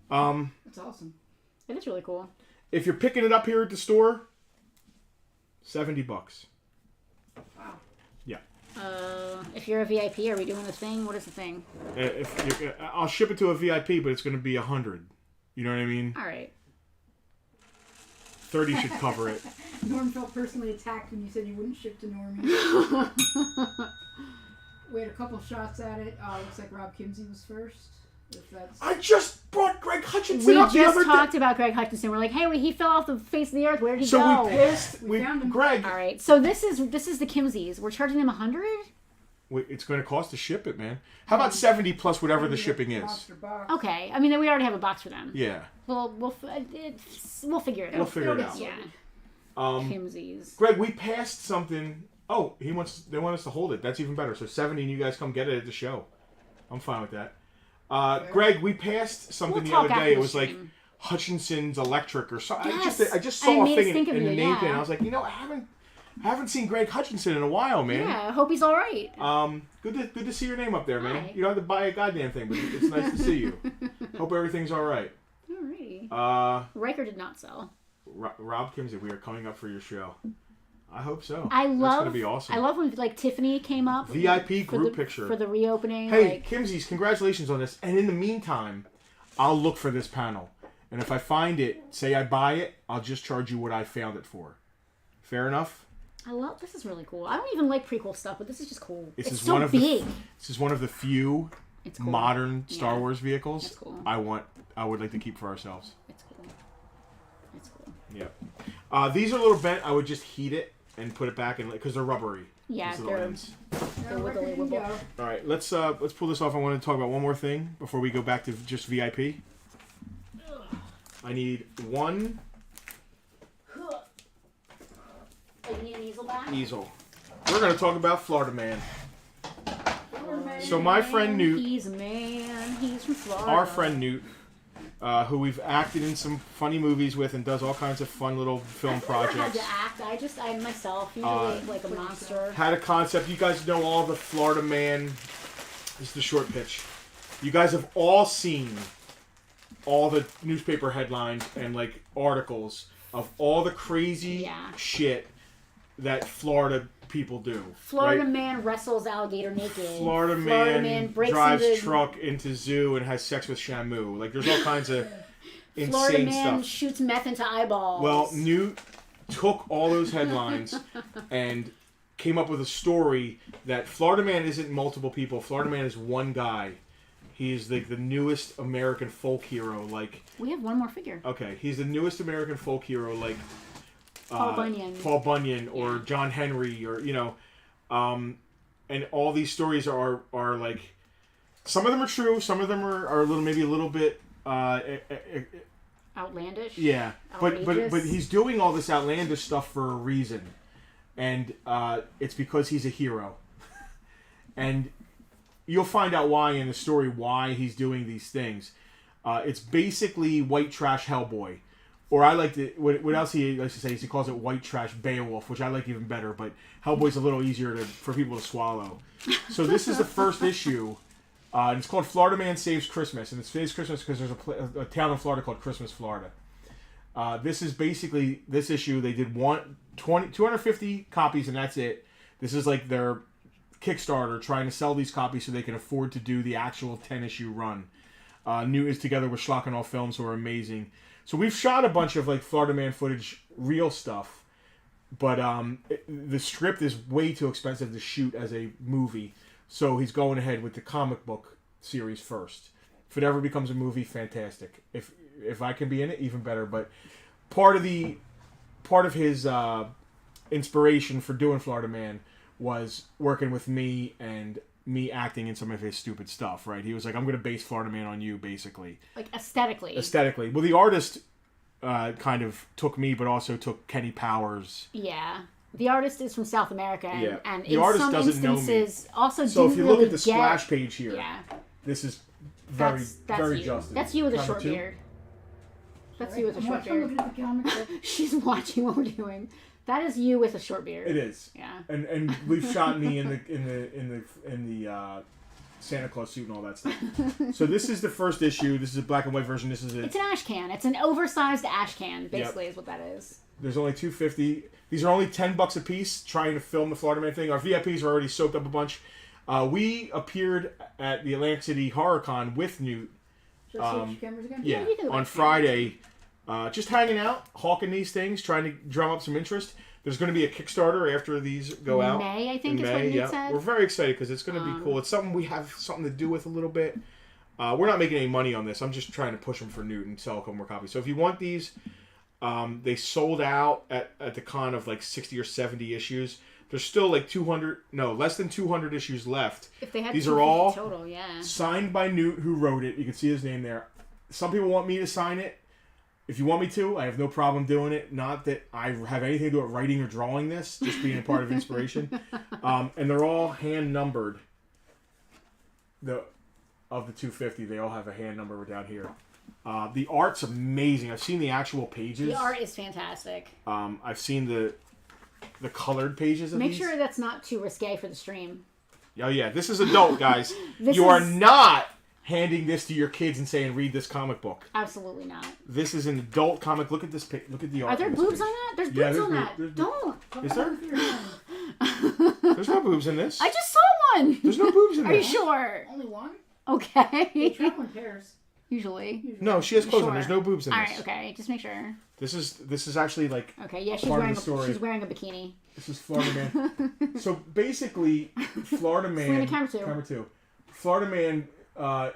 That's awesome. It is really cool. If you're picking it up here at the store, $70. Wow. Yeah. If you're a VIP, are we doing the thing? What is the thing? I'll ship it to a VIP, but it's going to be $100. You know what I mean? All right. 30 should cover it. Norm felt personally attacked when you said you wouldn't ship to Norman. We had a couple shots at it. Looks like Rob Kimsey was first. If that's... I just brought Greg Hutchinson We up the just other talked day. about Greg Hutchinson. We're like, hey, he fell off the face of the earth. Where did he So go? we passed. We found him. Greg. All right. So this is the Kimseys. We're charging them $100. It's going to cost to ship it, man. How about 70 plus whatever the shipping is? Monster box. Okay. I mean, we already have a box for them. Yeah. We'll figure it out. We'll figure it get out. Yeah. Um, Kimseys. Greg, we passed something. Oh, they want us to hold it. That's even better. So 70 and you guys come get it at the show. I'm fine with that. Greg, we passed something We'll the other talk day. after It the was like stream. Hutchinson's Electric or something. Yes. I just I saw a made us thing think of in the you, name yeah. thing. And I was like, I haven't seen Greg Hutchinson in a while, man. Yeah. I hope he's all right. Good to see your name up there, man. Hi. You don't have to buy a goddamn thing, but it's nice to see you. Hope everything's all right. Alrighty. Uh, Riker did not sell. Rob Kimsey, we are coming up for your show. I hope so. I love. That's gonna be awesome. I love when like Tiffany came up. VIP for group the, picture for the reopening. Hey, like, Kimsies, congratulations on this. And in the meantime, I'll look for this panel. And if I find it, say I buy it, I'll just charge you what I found it for. Fair enough? I love this. Is really cool. I don't even like prequel stuff, but this is just cool. This it's is so one of big. This is one of the few It's cool. modern Star Wars vehicles It's cool. I would like to keep for ourselves. It's cool. It's cool. Yeah. These are a little bent. I would just heat it and put it back in because they're rubbery. Yeah, These little they're ends. wiggly wibble. All right, let's pull this off. I want to talk about one more thing before we go back to just VIP. I need one Oh, you need an easel back? easel. We're going to talk about Florida Man. So my friend Newt, He's a man. He's from Florida. our friend Newt, who we've acted in some funny movies with and does all kinds of fun little film I've never had projects, to act. I myself, usually like a monster. had a concept. You guys know all the Florida Man. This is the short pitch. You guys have all seen all the newspaper headlines and like articles of all the crazy shit that Florida people do. Florida right? man wrestles alligator naked. Florida man breaks drives into truck into zoo and has sex with Shamu. Like there's all kinds of Florida insane man stuff. shoots meth into eyeballs. Well, Newt took all those headlines and came up with a story that Florida Man isn't multiple people. Florida Man is one guy. He is like the newest American folk hero. Like we have one more figure. okay, he's the newest American folk hero. Like Paul Bunyan. Paul Bunyan or John Henry or and all these stories are like some of them are true. Some of them are maybe a little bit. Outlandish. Yeah, but Outrageous. he's doing all this outlandish stuff for a reason, and it's because he's a hero, and you'll find out why in the story why he's doing these things. It's basically white trash Hellboy, or I like to what else he likes to say is he calls it white trash Beowulf, which I like even better. But Hellboy's a little easier for people to swallow. So this is the first issue. And it's called Florida Man Saves Christmas, and it saves Christmas because there's a town in Florida called Christmas, Florida. This is basically this issue. They did 250 copies, and that's it. This is like their Kickstarter trying to sell these copies so they can afford to do the actual 10-issue run. Newt is together with Schlockenall Films, who are amazing. So we've shot a bunch of like Florida Man footage, real stuff, but the script is way too expensive to shoot as a movie. So he's going ahead with the comic book series first. If it ever becomes a movie, fantastic. If I can be in it, even better. But part of his inspiration for doing Florida Man was working with me and me acting in some of his stupid stuff. Right? He was like, "I'm going to base Florida Man on you, basically." Like aesthetically. Aesthetically, well, the artist kind of took me, but also took Kenny Powers. Yeah. The artist is from South America, and the in artist some doesn't know me. instances also So didn't if you really look at the get... splash page here, Yeah. this is very That's you. Justin. That's you with a Cover short two? beard. That's you with a short I'm beard. looking at the comic. She's watching what we're doing. That is you with a short beard. It is. Yeah. And we've shot me in the Santa Claus suit and all that stuff. So this is the first issue. This is a black and white version. This is It's an ash can. It's an oversized ash can, basically, is what that is. There's only 250. These are only $10 a piece. Trying to film the Florida Man thing. Our VIPs are already soaked up a bunch. We appeared at the Atlantic City Horror Con with Newt. Just switch cameras again? Yeah, you can do on it. Friday, just hanging out, hawking these things, trying to drum up some interest. There's going to be a Kickstarter after these go out. May, I think, in is May, what you said. We're very excited because it's going to be cool. It's something we have something to do with a little bit. We're not making any money on this. I'm just trying to push them for Newt and sell a couple more copies. So if you want these, they sold out at the con of like 60 or 70 issues. There's still like less than 200 issues left. If they had These are all total, yeah. signed by Newt, who wrote it. You can see his name there. Some people want me to sign it. If you want me to, I have no problem doing it. Not that I have anything to do with writing or drawing this, just being a part of inspiration. And they're all hand numbered. Of the 250, they all have a hand number down here. The art's amazing. I've seen the actual pages. The art is fantastic. I've seen the colored pages of Make these. sure that's not too risque for the stream. Oh yeah, this is adult, guys. This you are is- not handing this to your kids and saying, "Read this comic book." Absolutely not. This is an adult comic. Look at this. Look at the art. Are there boobs on that? There's boobs on that. Don't. Is there? There's no boobs in this. I just saw one. There's no boobs in Are you this. sure? Only one? They Okay. travel in pairs. Usually. No, she has clothes on. Sure. There's no boobs in All this. right. Okay. Just make sure. This is actually like Okay. Yeah. part of the story. She's wearing a bikini. This is Florida Man. So basically, Florida Man. Selena, camera two. Florida Man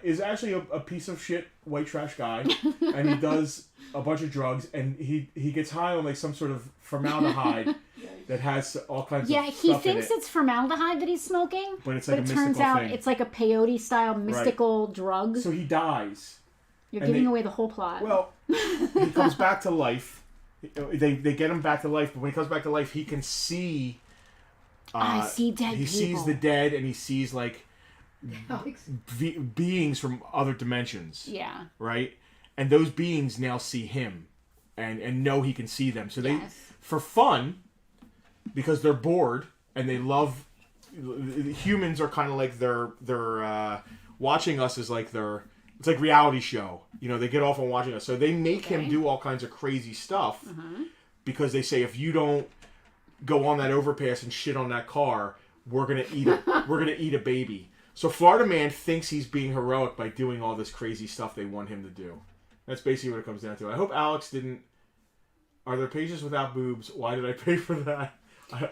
is actually a piece of shit white trash guy, and he does a bunch of drugs, and he gets high on like some sort of formaldehyde that has all kinds of stuff Yeah, he thinks in it. it's formaldehyde that he's smoking, But it's like a it mystical turns out thing. it's like a peyote style mystical drug. So he dies. You're and giving they- away the whole plot. Well, he comes back to life. They get him back to life, but when he comes back to life, he can see. I see dead He people. sees the dead, and he sees like Alex. beings from other dimensions. Yeah. Right, and those beings now see him, and know he can see them. So they, Yes. for fun, because they're bored and they love. Humans are kind of like they're watching us as like it's like reality show. You know, they get off on watching us, so they make him do all kinds of crazy stuff because they say if you don't go on that overpass and shit on that car, we're gonna eat a baby. So Florida Man thinks he's being heroic by doing all this crazy stuff they want him to do. That's basically what it comes down to. I hope Alex didn't. Are there pages without boobs? Why did I pay for that?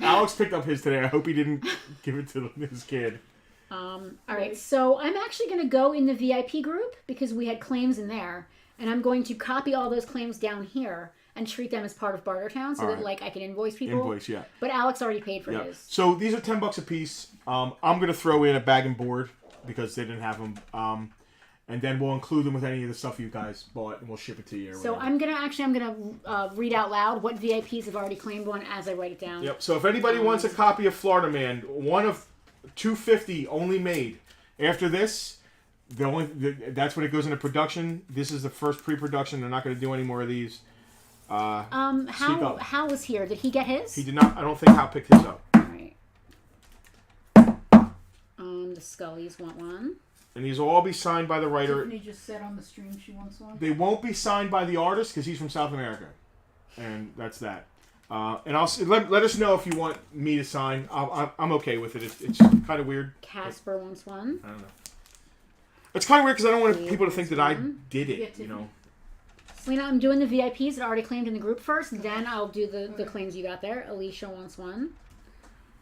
Alex picked up his today. I hope he didn't give it to his kid. All right, so I'm actually going to go in the VIP group because we had claims in there, and I'm going to copy all those claims down here and treat them as part of Bartertown so that like I can invoice people. Invoice, yeah. But Alex already paid for Yeah. his. So these are $10 a piece. I'm going to throw in a bag and board because they didn't have them. And then we'll include them with any of the stuff you guys bought, and we'll ship it to you. Or So whatever. I'm gonna read out loud what VIPs have already claimed one as I write it down. Yep. So if anybody wants a copy of Florida Man, one of 250 only made. After this, that's when it goes into production. This is the first pre-production. They're not going to do any more of these. How was here? Did he get his? He did not. I don't think Hal picked his up. All right. The Scullies want one. And these will all be signed by the writer. Tiffany just said on the stream she wants one. They won't be signed by the artist because he's from South America, and that's that. And I'll let us know if you want me to sign. I'm okay with it. It's kind of weird. Casper wants one. I don't know. It's kind of weird because I don't want people to think that I did it. You know. Selena, I'm doing the VIPs that are already claimed in the group first, and then I'll do the claims you got there. Alicia wants one.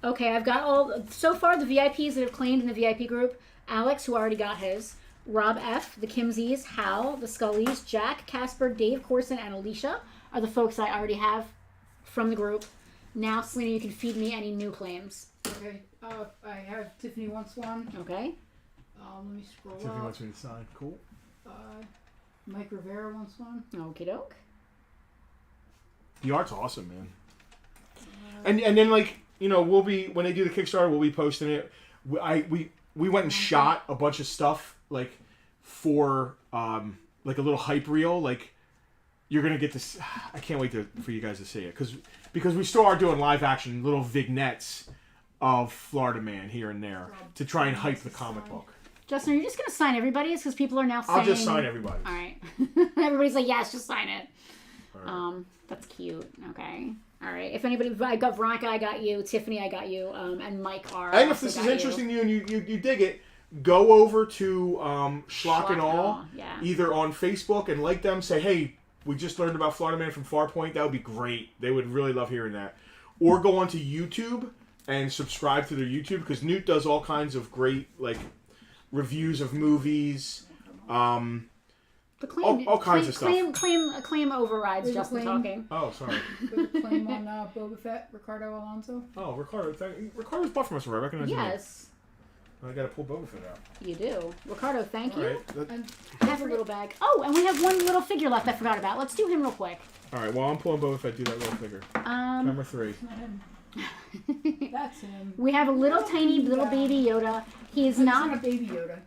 Okay, I've got all so far the VIPs that have claimed in the VIP group. Alex, who already got his. Rob F, the Kimsies, Hal, the Scullies, Jack, Casper, Dave, Corson, and Alicia are the folks I already have from the group. Now, Selena, you can feed me any new claims. Okay. I have Tiffany wants one. Okay. Let me scroll Tiffany up. wants me to sign. Cool. Mike Rivera wants one. Okie doke. The art's awesome, man. And then like we'll be when they do the Kickstarter, we'll be posting it. We went and shot a bunch of stuff like for like a little hype reel. Like you're gonna get this. I can't wait for you guys to see it because we still are doing live action little vignettes of Florida Man here and there to try and hype the comic book. Justin, are you just going to sign everybody's? Because people are now saying... I'll just sign everybody's. All right. Everybody's like, yes, just sign it. Right. That's cute. Okay. All right. If anybody... I got Veronica, I got you. Tiffany, I got you. And Mike R. And if this is interesting to you and you dig it, go over to Schlock and All, yeah. either on Facebook and like them. Say, hey, we just learned about Florida Man from Farpoint. That would be great. They would really love hearing that. Or go onto YouTube and subscribe to their YouTube because Newt does all kinds of great like reviews of movies. The claim, all kinds of stuff. Claim overrides There's a Justin claim. talking. Oh, sorry. Claim on Boba Fett, Ricardo Alonso. Oh, Ricardo. Ricardo's buff muscle. I recognize him. Yes, I got to pull Boba Fett out. you do. Ricardo, thank All you. right. And I have a little bag. Oh, and we have one little figure left I forgot about. Let's do him real quick. All right. While I'm pulling Boba Fett, do that little figure. Number 3. not him. That's him. We have a little tiny little baby Yoda. He is It's not... not a baby Yoda.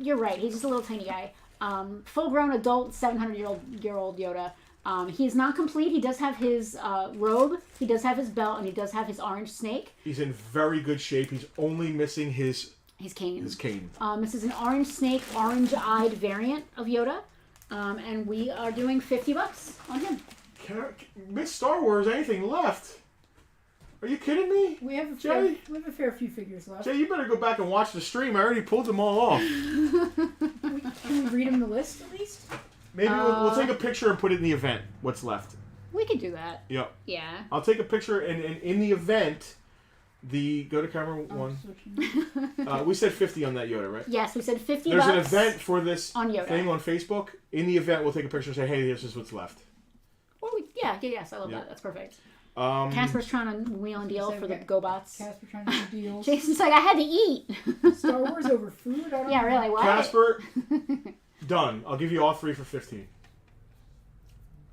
You're right. He's just a little tiny guy. Full-grown adult 700-year-old Yoda. He is not complete. He does have his robe. He does have his belt, and he does have his orange snake. He's in very good shape. He's only missing his His cane. His cane. This is an orange snake, orange-eyed variant of Yoda. And we are doing $50 on him. Miss Star Wars, anything left? Are you kidding me? We have Jay? a fair few figures left. Jay, you better go back and watch the stream. I already pulled them all off. Can we read them the list at least? Maybe we'll take a picture and put it in the event. What's left? We could do that. Yep. Yeah. I'll take a picture and in the event, go to camera one. We said 50 on that Yoda, right? Yes, we said $50. There's an event for this on Yoda. thing on Facebook. In the event, we'll take a picture and say, hey, this is what's left. Well, yes, I love that. That's perfect. Casper's trying to wheel and deal for the GoBots. Casper trying to do deals. Jason's like, I had to eat. Star Wars over food? I don't know. Really, what? Casper, done. I'll give you all three for 15.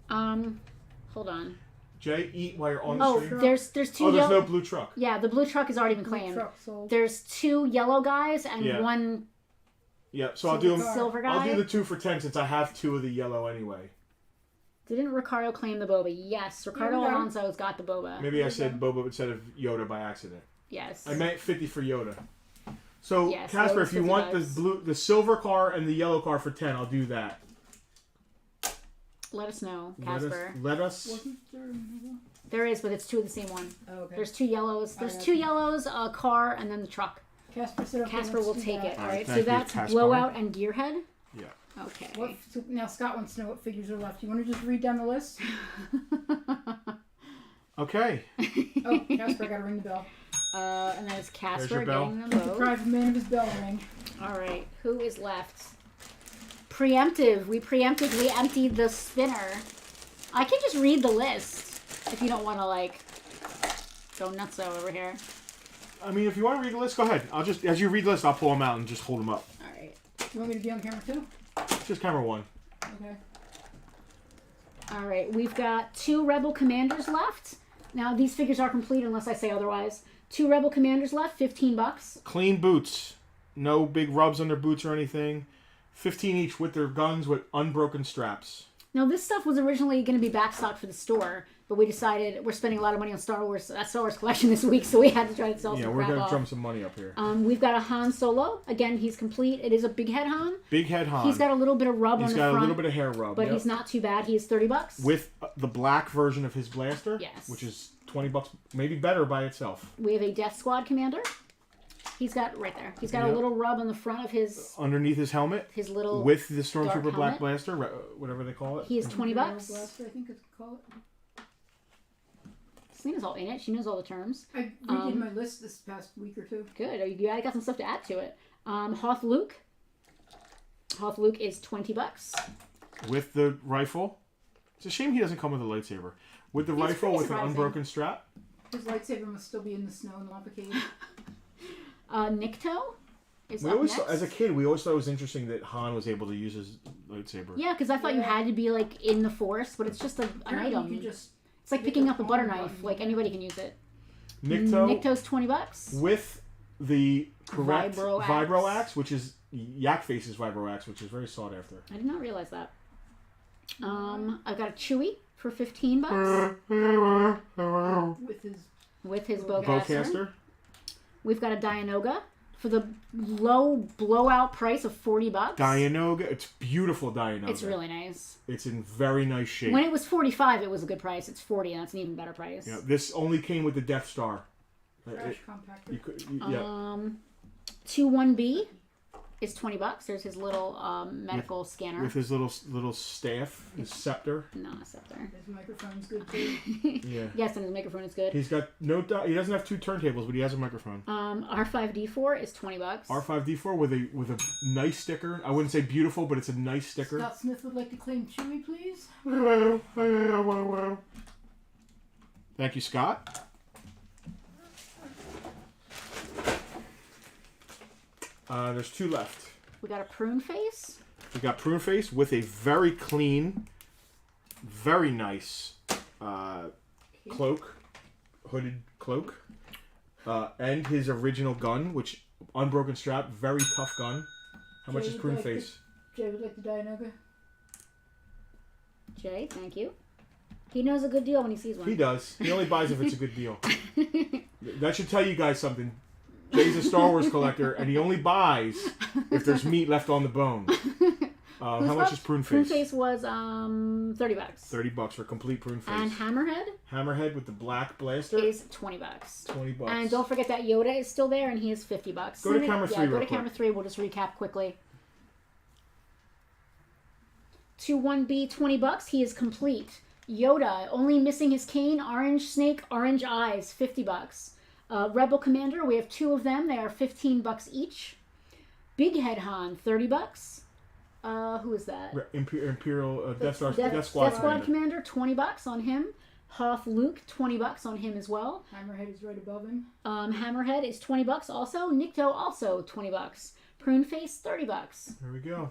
Hold on. Jay, eat while you're on the stream. There's two there's no blue truck. Yeah, the blue truck has already been claimed. Truck sold. There's 2 yellow guys and one Yeah, so I'll do them. silver guy. I'll do the 2 for 10 since I have 2 of the yellow anyway. Didn't Ricardo claim the Boba? Yes, Ricardo Alonso's got the Boba. Maybe I said Boba instead of Yoda by accident. Yes. I meant 50 for Yoda. So Yes, Casper, Yoda's if you want $50. the silver car and the yellow car for 10, I'll do that. Let us know, Casper. Let us. Wasn't there another? There is, but it's 2 of the same one. Oh, okay. There's 2 yellows. There's 2 yellows, a car, and then the truck. Casper said, okay, Casper let's will do take that. it. All All right, right, so thank you, that's Casper. Blowout and Gearhead. Yeah. Okay. Now Scott wants to know what figures are left. You want to just read down the list? Okay. Oh, Casper got to ring the bell. And then it's Casper your bell. getting them both. Deprive man of his bell ring. All right, who is left? Preemptive. We preemptively emptied the spinner. I can just read the list if you don't want to go nutso over here. I mean, if you want to read the list, go ahead. I'll just as you read the list, I'll pull them out and just hold them up. All right. You want me to be on camera too? Just camera 1. Okay. All right, we've got 2 Rebel Commanders left. Now, these figures are complete unless I say otherwise. 2 Rebel Commanders left, $15. Clean boots, no big rubs on their boots or anything. 15 each with their guns with unbroken straps. Now, this stuff was originally going to be backstocked for the store, but we decided we're spending a lot of money on Star Wars collection this week, so we had to try to sell some we're crap gonna off. drum some money up here. We've got a Han Solo. Again, he's complete. It is a big head Han. Big head Han. He's got a little bit of rub on the front. He's got a little bit of hair rub, but he's not too bad. He is $30. With the black version of his blaster, Yes. which is $20, maybe better by itself. We have a Death Squad commander. He's got right there. He's got a little rub on the front of his underneath his helmet. His little with the Stormtrooper dark Black helmet. Blaster, whatever they call it. He is $20. Blaster, I think it's called. Selena's all in it. She knows all the terms. I redid my list this past week or 2. Good. You got some stuff to add to it. Hoth Luke. Hoth Luke is $20. With the rifle. It's a shame he doesn't come with a lightsaber. With the rifle with an unbroken strap. His lightsaber must still be in the snow in the Lava Cave. Nikto is up next. As a kid, we always thought it was interesting that Han was able to use his lightsaber. Yeah, because I thought you had to be in the Force, but it's just an item. You can just it's like picking up a butter knife. Anybody can use it. Nikto's $20 with the correct Vibro axe, which is Yak Face's Vibro axe, which is very sought after. I did not realize that. I've got a Chewie for $15 with his bowcaster. We've got a Dianoga for the low blowout price of $40. Dianoga, it's beautiful Dianoga. It's really nice. It's in very nice shape. When it was $45, it was a good price. It's $40, and that's an even better price. Yeah, this only came with the Death Star. Trash compactor. 2-1B is $20. There's his little medical scanner. With his little staff, his scepter. Not a scepter. His microphone's good too. Yeah. Yes, and his microphone is good. He's got he doesn't have 2 turntables, but he has a microphone. R5D4 is $20. R5D4 with a nice sticker. I wouldn't say beautiful, but it's a nice sticker. Scott Smith would like to claim Chewie, please. Thank you, Scott. There's 2 left. We got a prune face. We got Prune Face with a very clean, very nice cloak, hooded cloak, and his original gun, which unbroken strap, very tough gun. How much is Prune Face? Jay would like the Dianoga. Jay, thank you. He knows a good deal when he sees one. He does. He only buys if it's a good deal. That should tell you guys something. Jay's a Star Wars collector, and he only buys if there's meat left on the bone. How much is Prune Face? Prune Face was $30. $30 for a complete Prune Face. And Hammerhead? Hammerhead with the black blaster is $20. $20. And don't forget that Yoda is still there, and he is $50. Go to camera 3 Go real to camera 3. We'll just recap quickly. 2-1B, $20. He is complete. Yoda, only missing his cane, orange snake, orange eyes, $50. Rebel Commander, we have 2 of them. They are $15 each. Big Head Han, $30. Who is that? Imperial Death Squad Commander, $20 on him. Hoth Luke, $20 on him as well. Hammerhead is right above him. Hammerhead is $20 also. Nikto also $20. Prune Face, $30. There we go.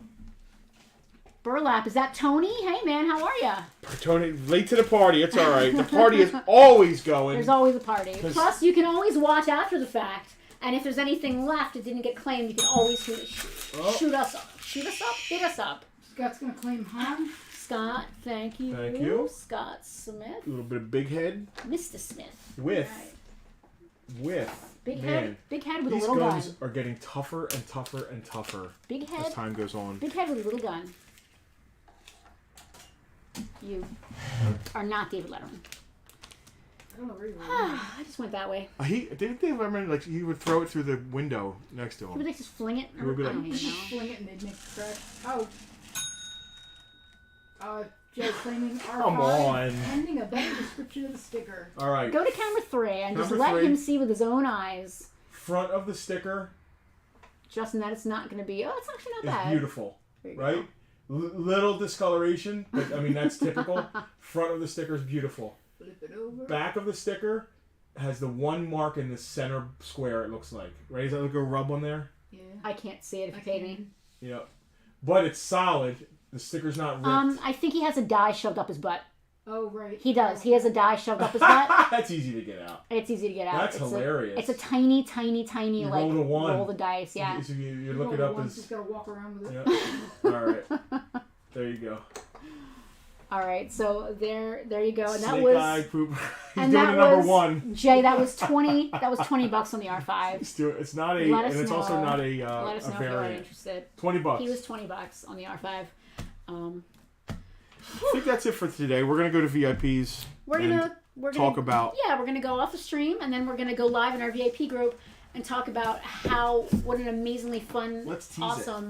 Burlap, is that Tony? Hey man, how are ya? Tony, late to the party. It's all right. The party is always going. There's always a party. Plus, you can always watch after the fact. And if there's anything left that didn't get claimed, you can always shoot us up. Shoot us up? Hit us up. Scott's going to claim Han. Scott, thank you. Thank you. Scott Smith. A little bit of Big Head. Mr. Smith. With Big man, head. Big head with a these little gun. guns are getting tougher and tougher and tougher Big head. as time goes on. Big head with a little gun. You are not David Letterman. I don't know where you were. I just went that way. Didn't they remember like he would throw it through the window next to him? He would just fling it. He would be like, I don't even know. Fling it and they'd make the crash. Jay claiming R5. Come on. Pending a better description of the sticker. All right. Go to camera 3 and just Camera let 3. him see with his own eyes. Front of the sticker Justin, that it's not going to be. Oh, it's actually not is bad. beautiful, There you right? Little discoloration, but I mean that's typical. Front of the sticker is beautiful. Flip it over. Back of the sticker has the one mark in the center square. It looks like, right? Is that like a rub on there? Yeah. I can't see it if you paid me. Yep. But it's solid. The sticker's not ripped. I think he has a die shoved up his butt. Oh, right. He does. He has a die shoved up his butt. That's easy to get out. It's easy to get out. That's hilarious. It's a tiny, tiny, tiny, You like, roll a 1. roll the dice, yeah. So you look it up as... Just gotta walk around with it. Yeah. All right. There you go. All right, so there you go. And that Snake was... eye poop. He's and doing that a number was, 1. Jay, that was $20 on the R5. It's not a... Let us and it's know. also not a Let us know if you are variant. interested. $20. He was $20 on the R5. I think that's it for today. We're gonna go to VIPs. We're gonna talk about. Yeah, we're gonna go off the stream and then we're gonna go live in our VIP group and talk about what an amazingly fun, Let's tease awesome.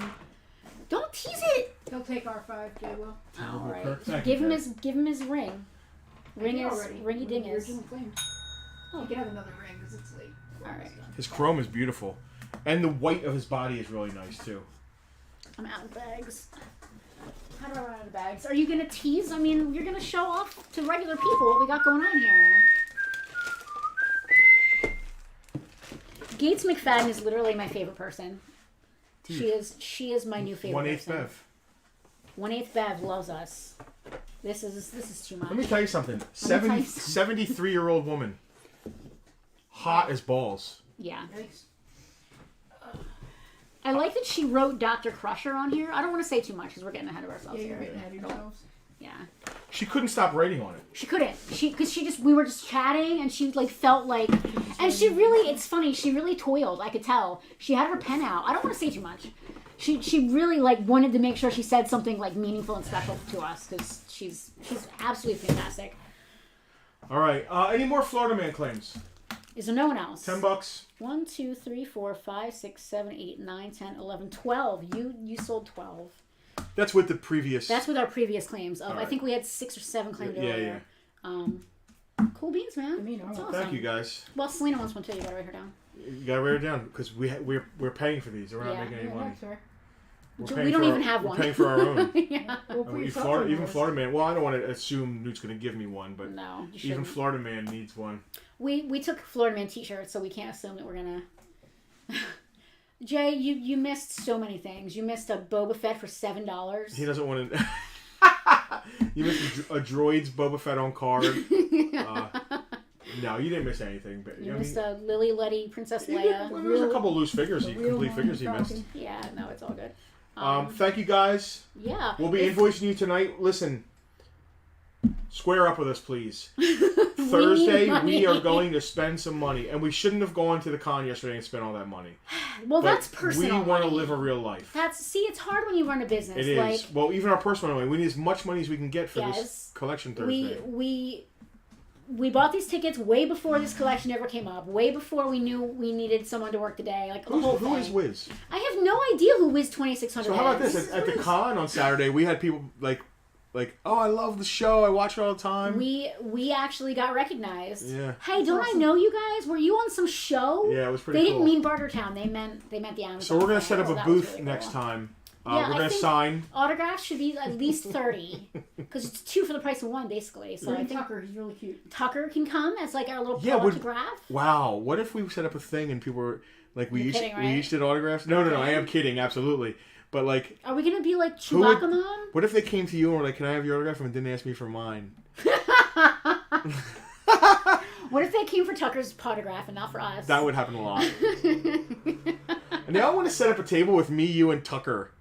Don't tease it. He'll take R5, Jay will. All right. Thank Give you, him his ring. Ring is already. ringy ding The is. original claim. You can have another ring because it's late. All right. His chrome is beautiful, and the white of his body is really nice too. I'm out of bags. How do I run out of bags? Are you gonna tease? I mean, you're gonna show off to regular people what we got going on here. Gates McFadden is literally my favorite person. Dude. She is my new favorite 1/8 person. Bev. 1/8 Bev loves us. This is too much. Let me tell you something. tell you something. 73-year-old woman. Hot as balls. Yeah. Nice. I like that she wrote Dr. Crusher on here. I don't want to say too much because we're getting ahead of ourselves Yeah, you're here. getting ahead of yourselves. Yeah. She couldn't stop writing on it. She couldn't. We were just chatting and she like felt like, and she really, it's funny, she really toiled. I could tell. She had her pen out. I don't want to say too much. She really like wanted to make sure she said something like meaningful and special to us because she's absolutely fantastic. All right. Any more Florida Man claims? Is there no one else? $10. 1, 2, 3, 4, 5, 6, 7, 8, 9, 10, 11, 12. You sold 12. That's with the previous. That's with our previous claims. Of, All right. I think we had 6 or 7 claimed Yeah, earlier. Cool beans, man. That's awesome. Thank you guys. Well, Selena wants one too. You gotta write her down. You gotta write it down because we're paying for these. We're not Yeah. making any money. That's fair. We're We don't for even our- have we're one. paying for our own. Yeah. We'll put Even yourself Florida, on even the Florida Man. Well, I don't want to assume Newt's going to give me one, but No, you even shouldn't. Florida Man needs one. We took Florida Man t-shirts, so we can't assume that we're gonna. Jay, you missed so many things. You missed a Boba Fett for $7. He doesn't want to. You missed a droid's Boba Fett on card. No, you didn't miss anything. But You I missed mean, a Lily Letty Princess well, Leia. there's a couple loose figures, the real complete one, figures he missed. Falcon. Yeah, no, it's all good. Thank you guys. Yeah. We'll be invoicing you tonight. Listen, square up with us, please. Thursday, money. we are going to spend some money. And we shouldn't have gone to the con yesterday and spent all that money. Well, But that's personal. We want to money. live a real life. See, it's hard when you run a business. It is. Like, Well, even our personal money. We need as much money as we can get for Yes. this collection Thursday. We bought these tickets way before this collection ever came up. Way before we knew we needed someone to work the day. Like the whole Who is thing. Wiz? I have no idea who Wiz 2600 So how about is. this? At the con on Saturday, we had people like, oh, I love the show. I watch it all the time. We actually got recognized. Yeah. Hey, don't I know you guys? Were you on some show? Yeah, it was pretty They cool. didn't mean Bartertown. They meant the Amazon. So we're gonna set up thing. a That was booth really next cool. time. Yeah, We're I gonna think sign. Autographs should be at least 30 because it's 2 for the price of 1, basically. So I Bring think Tucker, he's really cute. Tucker can come as like our little Yeah, autograph. Wow. What if we set up a thing and people were like, we You're each kidding, we right? each did autographs? No. I am kidding. Absolutely. But like, Are we gonna be like Who would- Chewbacca Mom? what if they came to you and were like, "Can I have your autograph?" and didn't ask me for mine? What if they came for Tucker's autograph and not for us? That would happen a lot. And now I want to set up a table with me, you, and Tucker.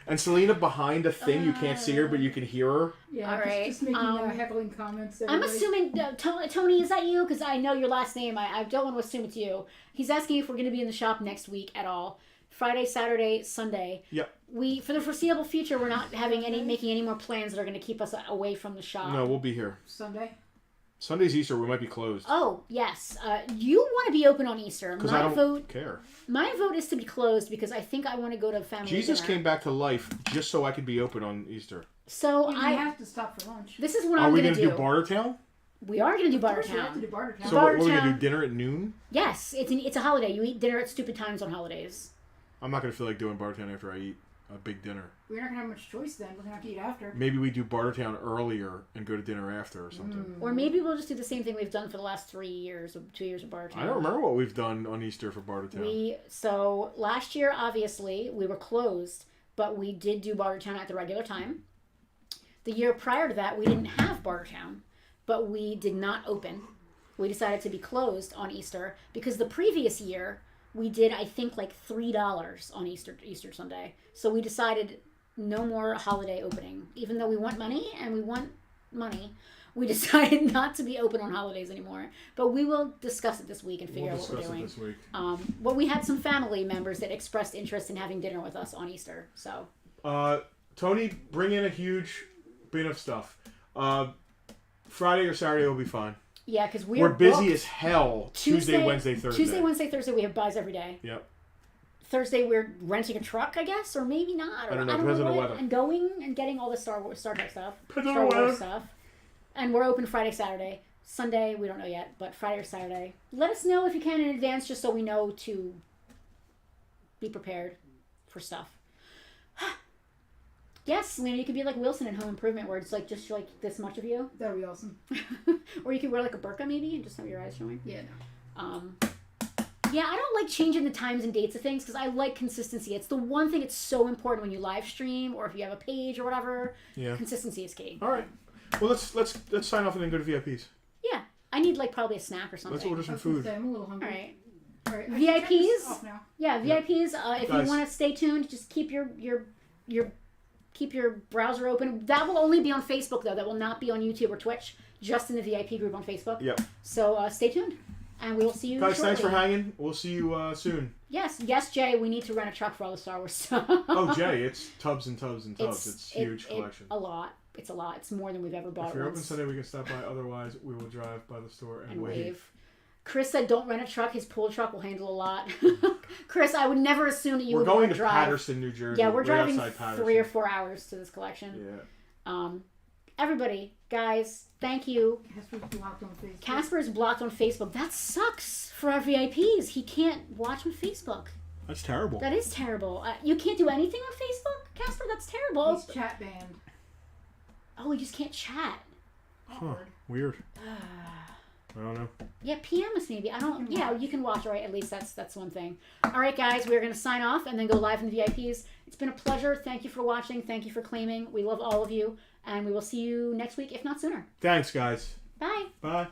And Selena behind a thing. You can't see her, but you can hear her. Yeah, All right, just making heckling comments. I'm everybody. assuming, Tony, is that you? Because I know your last name. I don't want to assume it's you. He's asking if we're going to be in the shop next week at all. Friday, Saturday, Sunday. Yep. For the foreseeable future, we're not making any more plans that are going to keep us away from the shop. No, we'll be here. Sunday. Sunday's Easter. We might be closed. Oh, yes. You want to be open on Easter. Because I don't My care. vote is to be closed because I think I want to go to family Jesus dinner. came back to life just so I could be open on Easter. So You have to stop for lunch. This is what Are I'm we going to do do. Bartertown? We are going to do Of course, you have to Bartertown. do Bartertown. So what, we're going to Bartertown. do dinner at noon? Yes, it's a holiday. You eat dinner at stupid times on holidays. I'm not going to feel like doing Bartertown after I eat a big dinner. We're not gonna have much choice then. We're gonna have to eat after. Maybe we do Bartertown earlier and go to dinner after or something. Or maybe we'll just do the same thing we've done for the last 2 years of Bartertown. I don't remember what we've done on Easter for Bartertown. So last year, obviously, we were closed, but we did do Bartertown at the regular time. The year prior to that, we didn't have Bartertown, but we did not open. We decided to be closed on Easter because the previous year we did, I think, like $3 on Easter Sunday. So we decided no more holiday opening. Even though we want money and we want money, we decided not to be open on holidays anymore. But we will discuss it this week and figure out what we're doing. This week. Well, we had some family members that expressed interest in having dinner with us on Easter. So Tony, bring in a huge bin of stuff. Friday or Saturday will be fine. yeah, because We're busy booked. as hell. Tuesday, Wednesday, Thursday. Tuesday, Wednesday, Thursday. We have buys every day. Yep. Thursday we're renting a truck, I guess, or maybe not. Or I don't know. Depends on the what. weather. And going and getting all the Star Trek stuff, Depends on Star the weather. Wars stuff. And we're open Friday, Saturday, Sunday. We don't know yet, but Friday or Saturday. Let us know if you can in advance, just so we know to be prepared for stuff. Yes, Selena, you could be like Wilson in Home Improvement, where it's like just like this much of you, That would be awesome. or you could wear like a burqa maybe and just have your eyes showing. Yeah. No. Yeah, I don't like changing the times and dates of things because I like consistency. It's the one thing that's so important when you live stream or if you have a page or whatever. Yeah. Consistency is key. All right. Well, let's sign off and then go to VIPs. Yeah, I need like probably a snack or something. Let's order I some was gonna food. say, I'm a little All hungry. right. All right. I should turn this VIPs? off now. Yeah, VIPs. If Guys. you want to stay tuned, just keep your keep your browser open. That will only be on Facebook though. That will not be on YouTube or Twitch. Just in the VIP group on Facebook. Yep. So stay tuned, and we will see you. Guys, shortly. thanks for hanging. We'll see you soon. Yes, Jay. We need to rent a truck for all the Star Wars stuff. Oh, Jay, it's tubs and tubs and tubs. It's huge collection. A lot. It's a lot. It's more than we've ever bought. If you're open once. Sunday, we can stop by. Otherwise, we will drive by the store and And wave. wave. Chris said, "Don't rent a truck. His pool truck will handle a lot." Chris, I would never assume that you We're would going want to to drive. Patterson, New Jersey. Yeah, we're right driving outside Patterson. 3 or 4 hours to this collection. Yeah. Everybody, guys, thank you. Casper's blocked on Facebook. Casper is blocked on Facebook. That sucks for our VIPs. He can't watch on Facebook. That's terrible. That is terrible. You can't do anything on Facebook, Casper. That's terrible. He's chat banned. Oh, he just can't chat. Huh. Weird. I don't know. Yeah, PM us maybe. I don't. Yeah, you can watch. Right, at least that's one thing. All right, guys, we're gonna sign off and then go live in the VIPs. It's been a pleasure. Thank you for watching. Thank you for claiming. We love all of you, and we will see you next week, if not sooner. Thanks, guys. Bye. Bye.